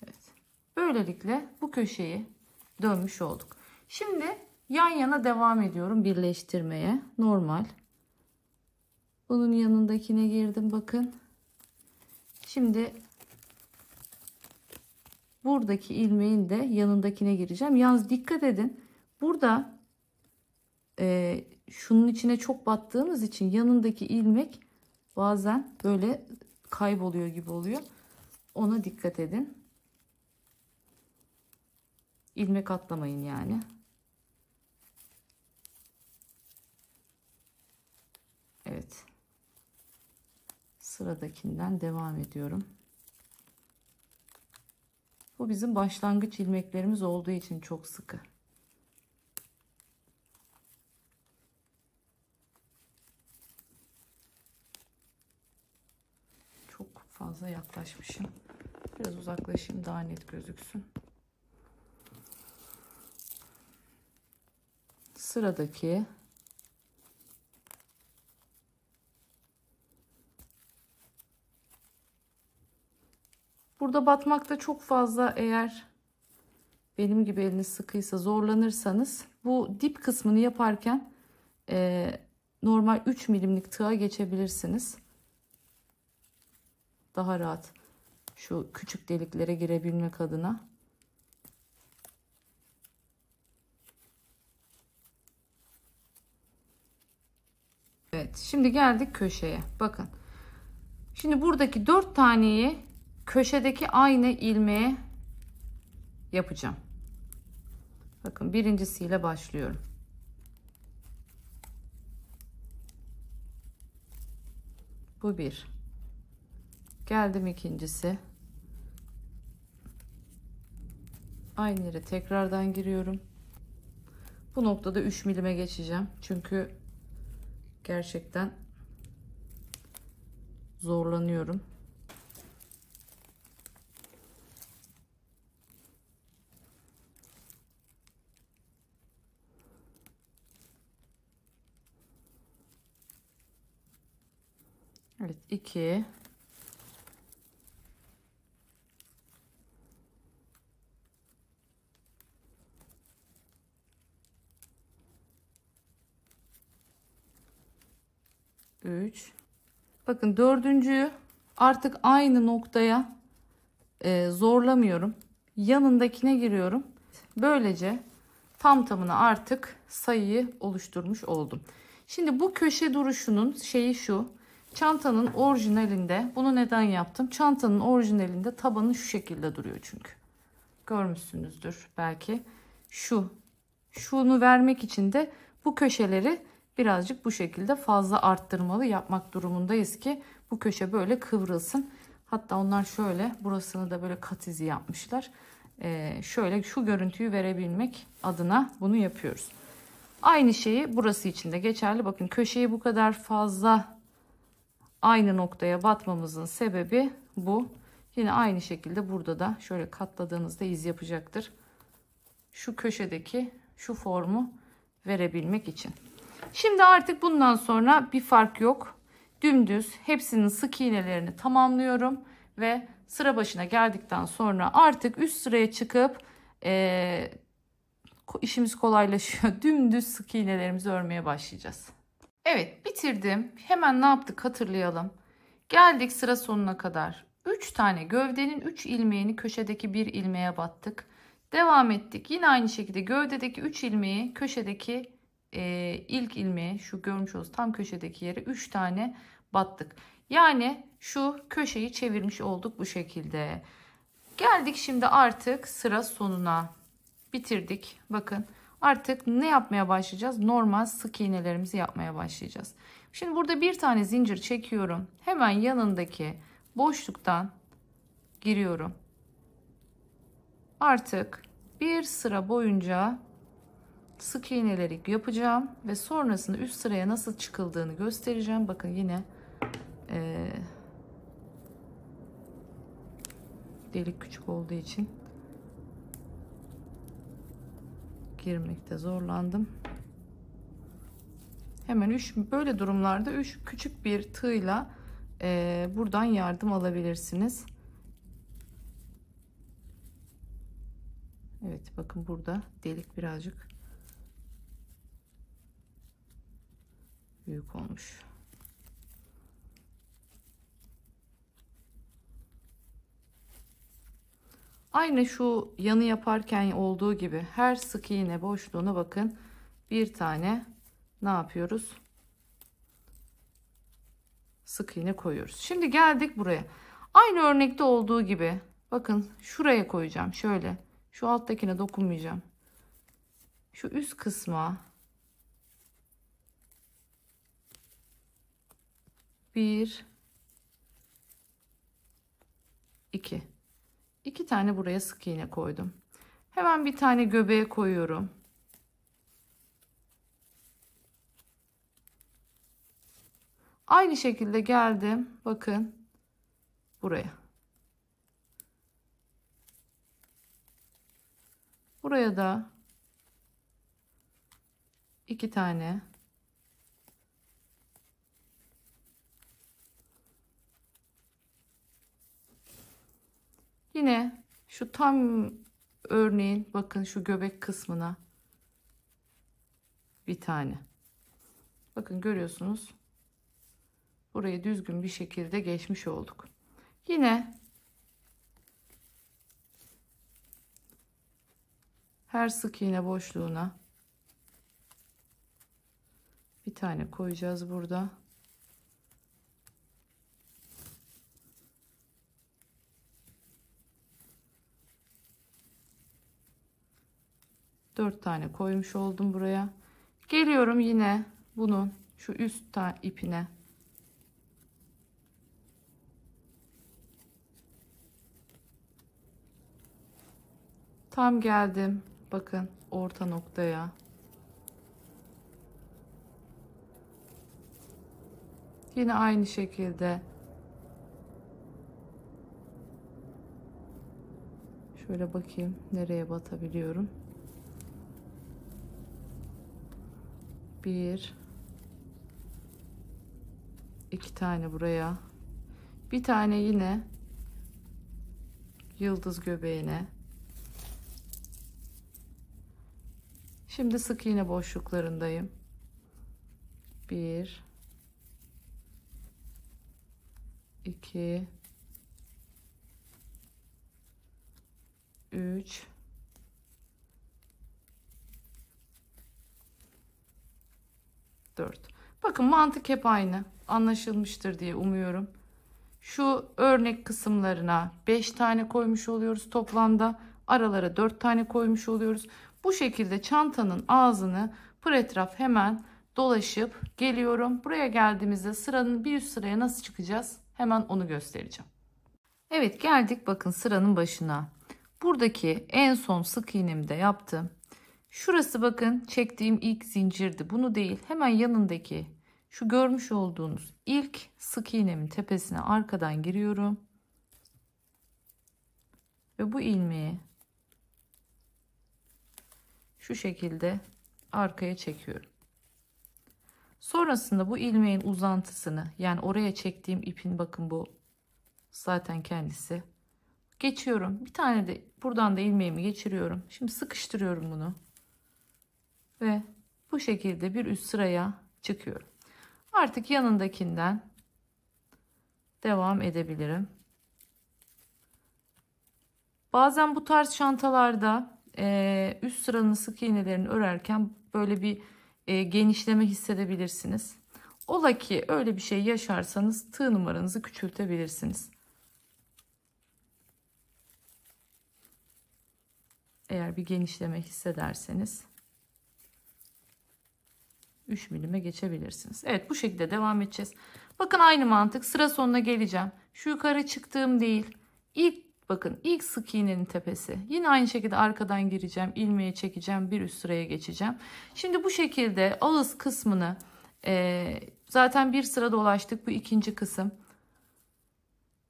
Evet. Böylelikle bu köşeyi dönmüş olduk. Şimdi yan yana devam ediyorum birleştirmeye. Normal. Bunun yanındakine girdim bakın. Şimdi buradaki ilmeğin de yanındakine gireceğim. Yalnız dikkat edin. Burada şunun içine çok battığımız için yanındaki ilmek bazen böyle kayboluyor gibi oluyor. Ona dikkat edin. İlmek atlamayın yani. Evet. Sıradakinden devam ediyorum. Bu bizim başlangıç ilmeklerimiz olduğu için çok sıkı. Çok fazla yaklaşmışım. Biraz uzaklaşayım daha net gözüksün. Sıradaki burada batmakta çok fazla, eğer benim gibi eliniz sıkıysa, zorlanırsanız bu dip kısmını yaparken normal 3 milimlik tığa geçebilirsiniz. Daha rahat şu küçük deliklere girebilmek adına. Evet, şimdi geldik köşeye. Bakın. Şimdi buradaki 4 taneyi köşedeki aynı ilmeğe yapacağım. Bakın birincisiyle başlıyorum. Bu bir. Geldim ikincisi. Aynı yere tekrardan giriyorum. Bu noktada 3 milime geçeceğim. Çünkü gerçekten zorlanıyorum. Evet, 2. Üç. Bakın dördüncüyü artık aynı noktaya zorlamıyorum. Yanındakine giriyorum. Böylece tam tamına artık sayıyı oluşturmuş oldum. Şimdi bu köşe duruşunun şeyi şu. Çantanın orijinalinde, bunu neden yaptım? Çantanın orijinalinde tabanı şu şekilde duruyor çünkü. Görmüşsünüzdür belki. Şunu vermek için de bu köşeleri birazcık bu şekilde fazla arttırmalı yapmak durumundayız ki bu köşe böyle kıvrılsın. Hatta onlar şöyle, burasını da böyle kat izi yapmışlar. Şöyle şu görüntüyü verebilmek adına bunu yapıyoruz. Aynı şeyi burası için de geçerli. Bakın köşeyi bu kadar fazla aynı noktaya batmamızın sebebi bu. Yine aynı şekilde burada da şöyle katladığınızda iz yapacaktır. Şu köşedeki şu formu verebilmek için. Şimdi artık bundan sonra bir fark yok. Dümdüz hepsinin sık iğnelerini tamamlıyorum ve sıra başına geldikten sonra artık üst sıraya çıkıp işimiz kolaylaşıyor. Dümdüz sık iğnelerimizi örmeye başlayacağız. Evet, bitirdim. Hemen ne yaptık hatırlayalım. Geldik sıra sonuna kadar. 3 tane gövdenin 3 ilmeğini köşedeki bir ilmeğe battık. Devam ettik. Yine aynı şekilde gövdedeki 3 ilmeği köşedeki ilk ilmeği, şu görmüş olduğunuz tam köşedeki yere 3 tane battık. Yani şu köşeyi çevirmiş olduk bu şekilde. Geldik şimdi artık sıra sonuna. Bitirdik. Bakın artık ne yapmaya başlayacağız? Normal sık iğnelerimizi yapmaya başlayacağız. Şimdi burada bir tane zincir çekiyorum. Hemen yanındaki boşluktan giriyorum. Artık bir sıra boyunca sık iğneleri yapacağım ve sonrasında üst sıraya nasıl çıkıldığını göstereceğim. Bakın yine delik küçük olduğu için girmekte zorlandım. Hemen böyle durumlarda küçük bir tığla buradan yardım alabilirsiniz. Evet, bakın burada delik birazcık büyük olmuş. Aynı şu yanı yaparken olduğu gibi her sık iğne boşluğuna bakın bir tane ne yapıyoruz? sık iğne koyuyoruz. Şimdi geldik buraya. Aynı örnekte olduğu gibi bakın şuraya koyacağım. Şöyle şu alttakine dokunmayacağım. Şu üst kısma 1 2 tane buraya sık iğne koydum. Hemen bir tane göbeğe koyuyorum. Aynı şekilde geldim. Bakın buraya. Buraya da 2 tane. Yine şu tam örneğin bakın şu göbek kısmına bir tane. Bakın görüyorsunuz. Burayı düzgün bir şekilde geçmiş olduk. Yine her sık iğne boşluğuna bir tane koyacağız burada. Dört tane koymuş oldum buraya. Geliyorum yine bunun şu üst ipine. Tam geldim. Bakın orta noktaya. Yine aynı şekilde. Şöyle bakayım nereye batabiliyorum. 1 2 tane buraya. Bir tane yine yıldız göbeğine. Şimdi sık iğne boşluklarındayım. 1 2 3 4. Bakın mantık hep aynı. Anlaşılmıştır diye umuyorum. Şu örnek kısımlarına 5 tane koymuş oluyoruz toplamda. Aralara 4 tane koymuş oluyoruz. Bu şekilde çantanın ağzını pır etraf hemen dolaşıp geliyorum. Buraya geldiğimizde sıranın bir üst sıraya nasıl çıkacağız? Hemen onu göstereceğim. Evet geldik bakın sıranın başına. Buradaki en son sık iğnemi de yaptım. Şurası bakın çektiğim ilk zincirdi. Bunu değil hemen yanındaki şu görmüş olduğunuz ilk sık iğnemin tepesine arkadan giriyorum. Ve bu ilmeği şu şekilde arkaya çekiyorum. Sonrasında bu ilmeğin uzantısını yani oraya çektiğim ipin bakın bu zaten kendisi. Geçiyorum. Bir tane de buradan da ilmeğimi geçiriyorum. Şimdi sıkıştırıyorum bunu. Ve bu şekilde bir üst sıraya çıkıyorum. Artık yanındakinden devam edebilirim. Bazen bu tarz çantalarda üst sıranın sık iğnelerini örerken böyle bir genişleme hissedebilirsiniz. Ola ki öyle bir şey yaşarsanız tığ numaranızı küçültebilirsiniz. Eğer bir genişleme hissederseniz 3 milime geçebilirsiniz. Evet bu şekilde devam edeceğiz. Bakın aynı mantık sıra sonuna geleceğim. Şu yukarı çıktığım değil. Bakın ilk sık iğnenin tepesi. Yine aynı şekilde arkadan gireceğim. İlmeği çekeceğim. Bir üst sıraya geçeceğim. Şimdi bu şekilde ağız kısmını zaten bir sıra dolaştık. Bu ikinci kısım.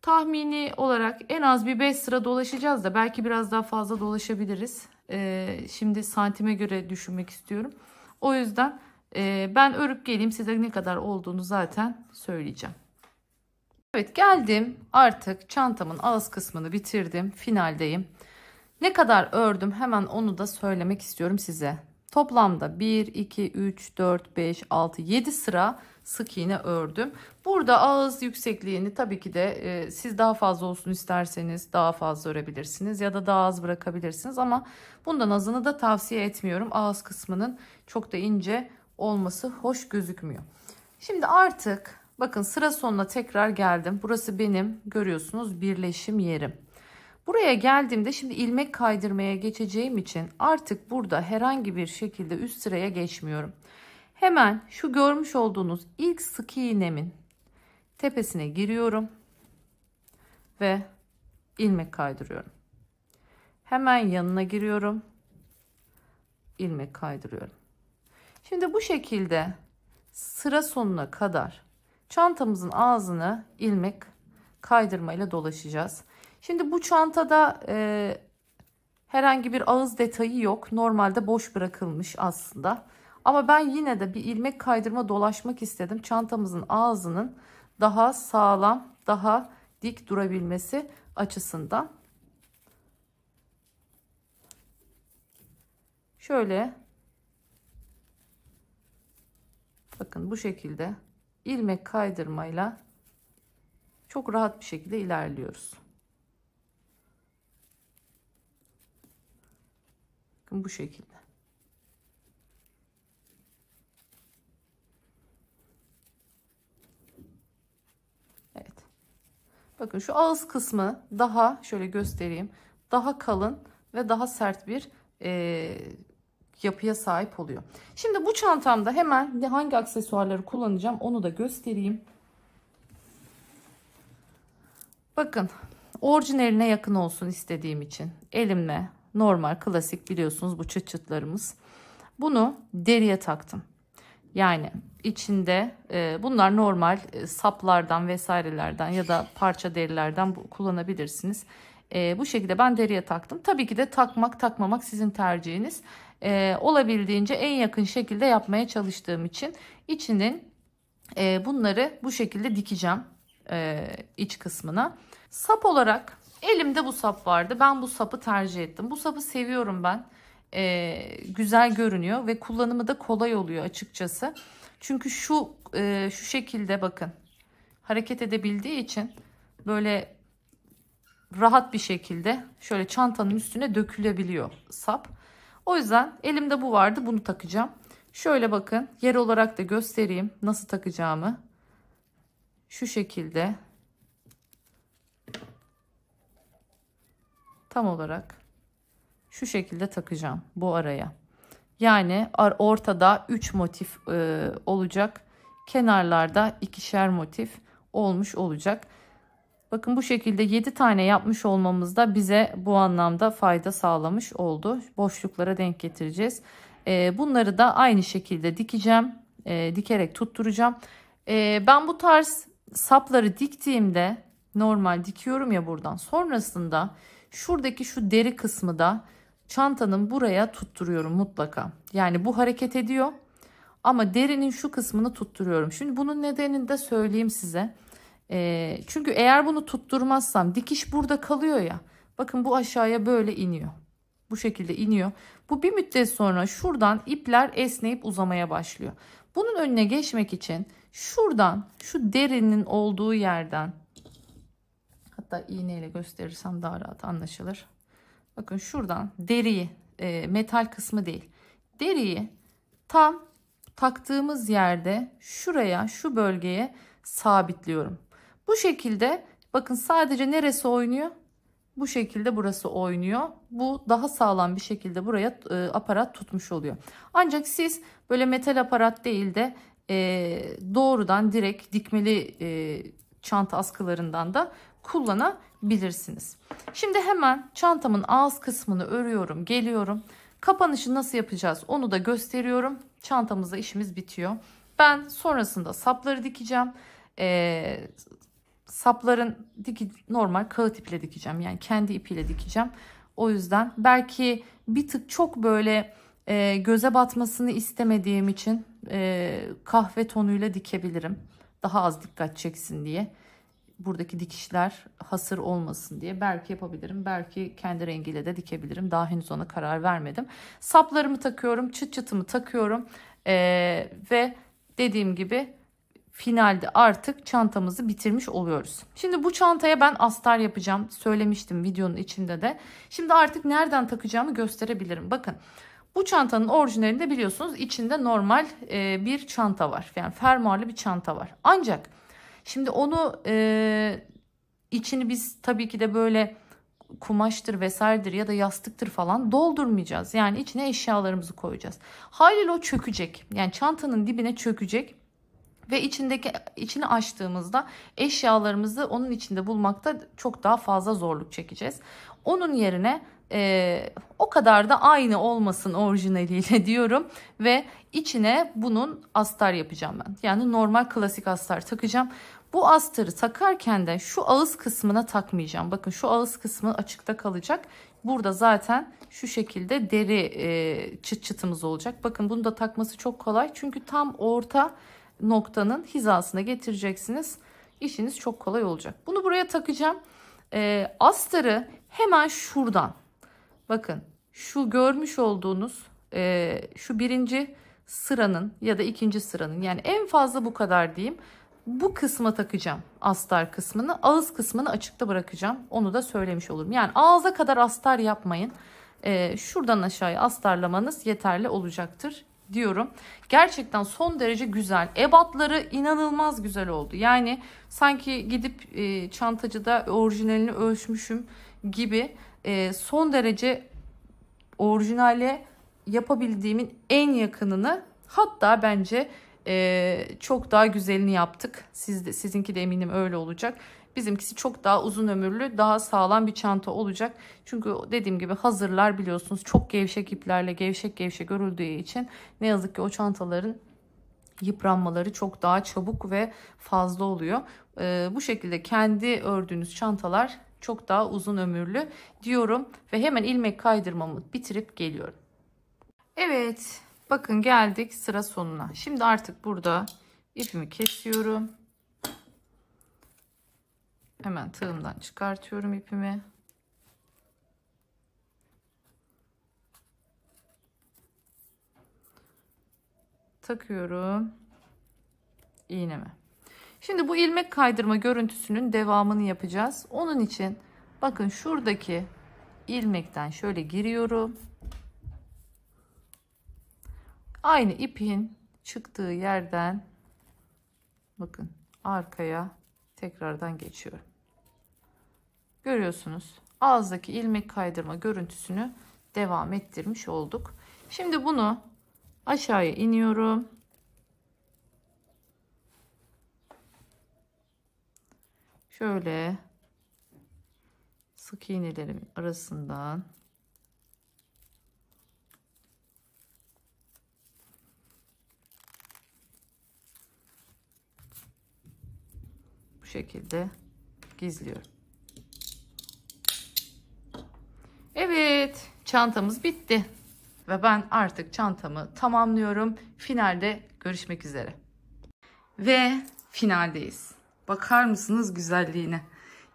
Tahmini olarak en az bir 5 sıra dolaşacağız da belki biraz daha fazla dolaşabiliriz. Şimdi santime göre düşünmek istiyorum. O yüzden ben örüp geleyim size ne kadar olduğunu zaten söyleyeceğim. Evet geldim artık çantamın ağız kısmını bitirdim. Finaldeyim. Ne kadar ördüm hemen onu da söylemek istiyorum size. Toplamda 1, 2, 3, 4, 5, 6, 7 sıra sık iğne ördüm. Burada ağız yüksekliğini tabii ki de siz daha fazla olsun isterseniz daha fazla örebilirsiniz. Ya da daha az bırakabilirsiniz ama bundan azını da tavsiye etmiyorum. Ağız kısmının çok da ince olması hoş gözükmüyor. Şimdi artık Bakın sıra sonuna tekrar geldim. Burası benim görüyorsunuz birleşim yerim. Buraya geldiğimde şimdi ilmek kaydırmaya geçeceğim için artık burada herhangi bir şekilde üst sıraya geçmiyorum. Hemen şu görmüş olduğunuz ilk sık iğnemin tepesine giriyorum ve ilmek kaydırıyorum. Hemen yanına giriyorum, ilmek kaydırıyorum. Şimdi bu şekilde sıra sonuna kadar çantamızın ağzını ilmek kaydırmayla dolaşacağız. Şimdi bu çantada herhangi bir ağız detayı yok. Normalde boş bırakılmış aslında. Ama ben yine de bir ilmek kaydırma dolaşmak istedim. Çantamızın ağzının daha sağlam, daha dik durabilmesi açısından. Şöyle bakın bu şekilde ilmek kaydırmayla çok rahat bir şekilde ilerliyoruz. Bakın bu şekilde. Evet. Bakın şu ağız kısmı daha şöyle göstereyim. Daha kalın ve daha sert bir yapıya sahip oluyor. Şimdi bu çantamda hemen hangi aksesuarları kullanacağım onu da göstereyim. Bakın orijinaline yakın olsun istediğim için elimle normal klasik biliyorsunuz bu çıt çıtlarımız. Bunu deriye taktım. Yani içinde bunlar normal saplardan vesairelerden ya da parça derilerden kullanabilirsiniz. Bu şekilde ben deriye taktım. Tabii ki de takmak takmamak sizin tercihiniz. Olabildiğince en yakın şekilde yapmaya çalıştığım için içinin bunları bu şekilde dikeceğim iç kısmına. Sap olarak elimde bu sap vardı. Ben bu sapı tercih ettim. Bu sapı seviyorum ben. Güzel görünüyor ve kullanımı da kolay oluyor açıkçası. Çünkü şu şekilde bakın hareket edebildiği için böyle rahat bir şekilde şöyle çantanın üstüne dökülebiliyor sap. O yüzden elimde bu vardı, bunu takacağım. Şöyle bakın yer olarak da göstereyim nasıl takacağımı. Şu şekilde tam olarak şu şekilde takacağım bu araya. Yani ortada 3 motif olacak. Kenarlarda ikişer motif olmuş olacak. Bakın bu şekilde 7 tane yapmış olmamız da bize bu anlamda fayda sağlamış oldu. Boşluklara denk getireceğiz. Bunları da aynı şekilde dikeceğim. Dikerek tutturacağım. Ben bu tarz sapları diktiğimde normal dikiyorum ya buradan. Sonrasında şuradaki şu deri kısmı da çantanın buraya tutturuyorum mutlaka. Yani bu hareket ediyor ama derinin şu kısmını tutturuyorum. Şimdi bunun nedenini de söyleyeyim size. Çünkü eğer bunu tutturmazsam dikiş burada kalıyor ya. Bakın bu aşağıya böyle iniyor. Bu şekilde iniyor. Bu bir müddet sonra şuradan ipler esneyip uzamaya başlıyor. Bunun önüne geçmek için şuradan şu derinin olduğu yerden, hatta iğneyle gösterirsem daha rahat anlaşılır. Bakın şuradan deriyi, metal kısmı değil, deriyi tam taktığımız yerde şuraya, şu bölgeye sabitliyorum. Bu şekilde bakın sadece neresi oynuyor? Bu şekilde burası oynuyor. Bu daha sağlam bir şekilde buraya aparat tutmuş oluyor. Ancak siz böyle metal aparat değil de doğrudan direkt dikmeli çanta askılarından da kullanabilirsiniz. Şimdi hemen çantamın ağız kısmını örüyorum, geliyorum. Kapanışı nasıl yapacağız onu da gösteriyorum. Çantamızda işimiz bitiyor. Ben sonrasında sapları dikeceğim. Sapların normal kağıt iple dikeceğim. Yani kendi ipiyle dikeceğim. O yüzden belki bir tık çok böyle göze batmasını istemediğim için kahve tonuyla dikebilirim. Daha az dikkat çeksin diye. Buradaki dikişler hasır olmasın diye belki yapabilirim. Belki kendi rengiyle de dikebilirim. Daha henüz ona karar vermedim. Saplarımı takıyorum. Çıt çıtımı takıyorum. Ve dediğim gibi finalde artık çantamızı bitirmiş oluyoruz. Şimdi bu çantaya ben astar yapacağım. Söylemiştim videonun içinde de. Şimdi artık nereden takacağımı gösterebilirim. Bakın bu çantanın orijinalinde biliyorsunuz içinde normal bir çanta var. Yani fermuarlı bir çanta var. Ancak Şimdi onu içini biz tabii ki de böyle kumaştır vesairedir ya da yastıktır falan doldurmayacağız. Yani içine eşyalarımızı koyacağız. Haliyle o çökecek. Yani çantanın dibine çökecek. Ve içini açtığımızda eşyalarımızı onun içinde bulmakta çok daha fazla zorluk çekeceğiz. Onun yerine o kadar da aynı olmasın orijinaliyle diyorum. Ve içine bunun astar yapacağım ben. Yani normal klasik astar takacağım. Bu astarı takarken de şu ağız kısmına takmayacağım. Bakın şu ağız kısmı açıkta kalacak. Burada zaten şu şekilde deri çıt çıtımız olacak. Bakın bunu da takması çok kolay. Çünkü tam orta noktanın hizasına getireceksiniz. İşiniz çok kolay olacak. Bunu buraya takacağım. Astarı hemen şuradan. Bakın şu görmüş olduğunuz şu birinci sıranın ya da ikinci sıranın, yani en fazla bu kadar diyeyim. Bu kısma takacağım astar kısmını. Ağız kısmını açıkta bırakacağım. Onu da söylemiş olurum. Yani ağza kadar astar yapmayın. Şuradan aşağıya astarlamanız yeterli olacaktır diyorum. Gerçekten son derece güzel. Ebatları inanılmaz güzel oldu. Yani sanki gidip çantacıda orijinalini ölçmüşüm gibi son derece orijinale yapabildiğimin en yakınını, hatta bence çok daha güzelini yaptık. Sizinki de eminim öyle olacak. Bizimkisi çok daha uzun ömürlü, daha sağlam bir çanta olacak. Çünkü dediğim gibi hazırlar biliyorsunuz çok gevşek iplerle gevşek gevşek örüldüğü için ne yazık ki o çantaların yıpranmaları çok daha çabuk ve fazla oluyor. Bu şekilde kendi ördüğünüz çantalar çok daha uzun ömürlü diyorum ve hemen ilmek kaydırmamı bitirip geliyorum. Evet, bakın geldik sıra sonuna. Şimdi artık burada ipimi kesiyorum. Hemen tığımdan çıkartıyorum ipimi. Takıyorum iğnemi. Şimdi bu ilmek kaydırma görüntüsünün devamını yapacağız. Onun için bakın şuradaki ilmekten şöyle giriyorum. Aynı ipin çıktığı yerden bakın arkaya tekrardan geçiyorum. Görüyorsunuz, ağızdaki ilmek kaydırma görüntüsünü devam ettirmiş olduk. Şimdi bunu aşağıya iniyorum. Şöyle sık iğnelerimin arasından bu şekilde gizliyorum. Evet, çantamız bitti ve ben artık çantamı tamamlıyorum. Finalde görüşmek üzere. Ve finaldeyiz. Bakar mısınız güzelliğine?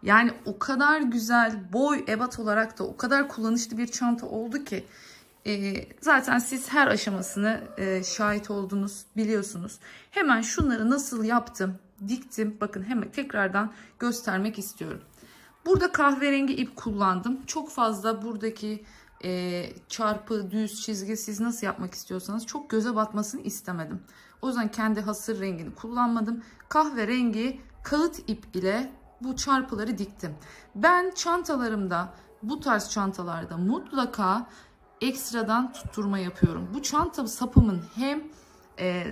Yani o kadar güzel, boy ebat olarak da o kadar kullanışlı bir çanta oldu ki zaten siz her aşamasını şahit oldunuz, biliyorsunuz. Hemen şunları nasıl yaptım, diktim. Bakın hemen tekrardan göstermek istiyorum. Burada kahverengi ip kullandım. Çok fazla buradaki çarpı, düz, çizgi siz nasıl yapmak istiyorsanız çok göze batmasını istemedim. O yüzden kendi hasır rengini kullanmadım. Kahverengi kağıt ip ile bu çarpıları diktim. Ben çantalarımda, bu tarz çantalarda mutlaka ekstradan tutturma yapıyorum. Bu çanta sapımın hem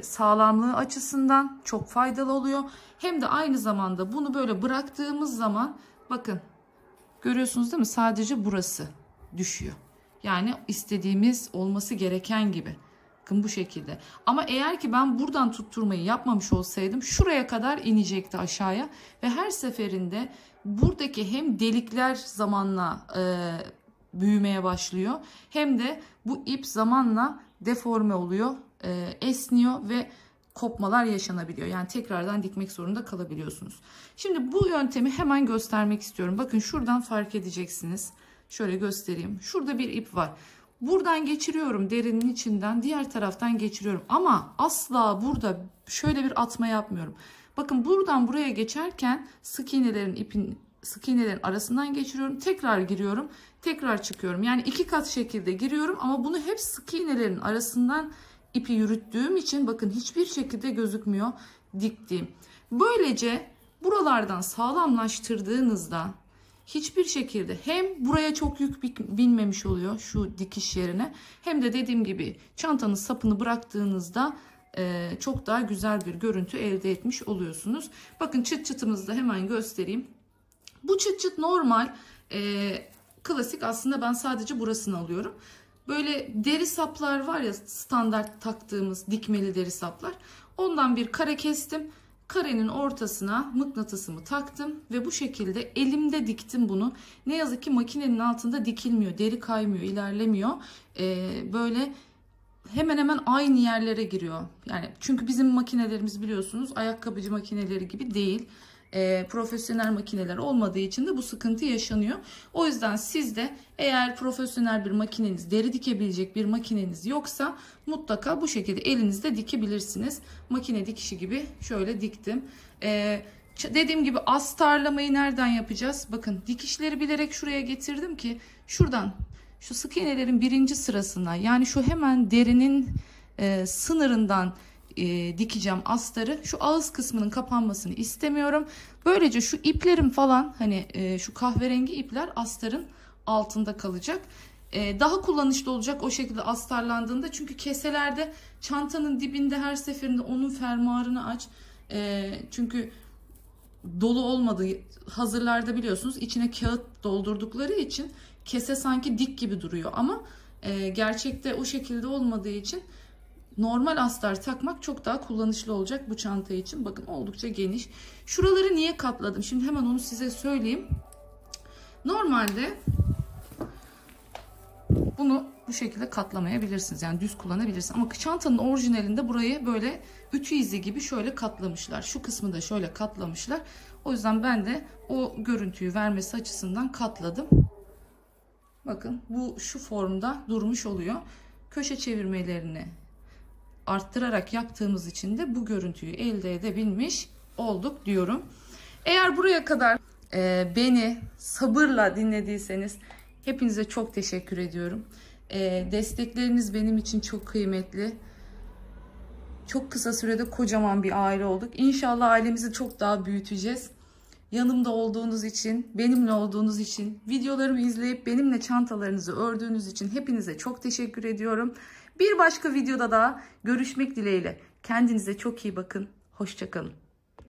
sağlamlığı açısından çok faydalı oluyor. Hem de aynı zamanda bunu böyle bıraktığımız zaman bakın görüyorsunuz değil mi? Sadece burası düşüyor. Yani istediğimiz olması gereken gibi. Bakın bu şekilde. Ama eğer ki ben buradan tutturmayı yapmamış olsaydım şuraya kadar inecekti aşağıya. Ve her seferinde buradaki hem delikler zamanla büyümeye başlıyor. Hem de bu ip zamanla deforme oluyor, esniyor ve kopmalar yaşanabiliyor. Yani tekrardan dikmek zorunda kalabiliyorsunuz. Şimdi bu yöntemi hemen göstermek istiyorum. Bakın şuradan fark edeceksiniz. Şöyle göstereyim. Şurada bir ip var. Buradan geçiriyorum derinin içinden, diğer taraftan geçiriyorum. Ama asla burada şöyle bir atma yapmıyorum. Bakın buradan buraya geçerken sık iğnelerin arasından geçiriyorum. Tekrar giriyorum. Tekrar çıkıyorum. Yani iki kat şekilde giriyorum ama bunu hep sık iğnelerin arasından ipi yürüttüğüm için bakın hiçbir şekilde gözükmüyor diktiğim. Böylece buralardan sağlamlaştırdığınızda hiçbir şekilde hem buraya çok yük binmemiş oluyor şu dikiş yerine, hem de dediğim gibi çantanın sapını bıraktığınızda çok daha güzel bir görüntü elde etmiş oluyorsunuz. Bakın çıt çıtımızı da hemen göstereyim. Bu çıt çıt normal klasik, aslında ben sadece burasını alıyorum. Böyle deri saplar var ya, standart taktığımız dikmeli deri saplar. Ondan bir kare kestim. Karenin ortasına mıknatısımı taktım ve bu şekilde elimde diktim bunu. Ne yazık ki makinenin altında dikilmiyor. Deri kaymıyor, ilerlemiyor. Böyle hemen hemen aynı yerlere giriyor. Yani çünkü bizim makinelerimiz biliyorsunuz ayakkabıcı makineleri gibi değil. Profesyonel makineler olmadığı için de bu sıkıntı yaşanıyor. O yüzden siz de eğer profesyonel bir makineniz, deri dikebilecek bir makineniz yoksa mutlaka bu şekilde elinizde dikebilirsiniz. Makine dikişi gibi şöyle diktim. Dediğim gibi astarlamayı nereden yapacağız? Bakın dikişleri bilerek şuraya getirdim ki şuradan, şu sık iğnelerin birinci sırasına, yani şu hemen derinin sınırından dikeceğim astarı. Şu ağız kısmının kapanmasını istemiyorum. Böylece şu iplerim falan, hani şu kahverengi ipler astarın altında kalacak. Daha kullanışlı olacak o şekilde astarlandığında. Çünkü keselerde çantanın dibinde her seferinde onun fermuarını aç. Çünkü dolu olmadığı hazırlarda biliyorsunuz içine kağıt doldurdukları için kese sanki dik gibi duruyor. Ama gerçekte o şekilde olmadığı için normal astar takmak çok daha kullanışlı olacak bu çanta için. Bakın oldukça geniş. Şuraları niye katladım? Şimdi hemen onu size söyleyeyim. Normalde bunu bu şekilde katlamayabilirsiniz. Yani düz kullanabilirsiniz. Ama çantanın orijinalinde burayı böyle ütü izi gibi şöyle katlamışlar. Şu kısmı da şöyle katlamışlar. O yüzden ben de o görüntüyü vermesi açısından katladım. Bakın bu şu formda durmuş oluyor. Köşe çevirmelerini arttırarak yaptığımız için de bu görüntüyü elde edebilmiş olduk diyorum. Eğer buraya kadar beni sabırla dinlediyseniz hepinize çok teşekkür ediyorum. Destekleriniz benim için çok kıymetli. Çok kısa sürede kocaman bir aile olduk. İnşallah ailemizi çok daha büyüteceğiz. Yanımda olduğunuz için, benimle olduğunuz için, videolarımı izleyip benimle çantalarınızı ördüğünüz için hepinize çok teşekkür ediyorum. Bir başka videoda daha görüşmek dileğiyle. Kendinize çok iyi bakın. Hoşça kalın.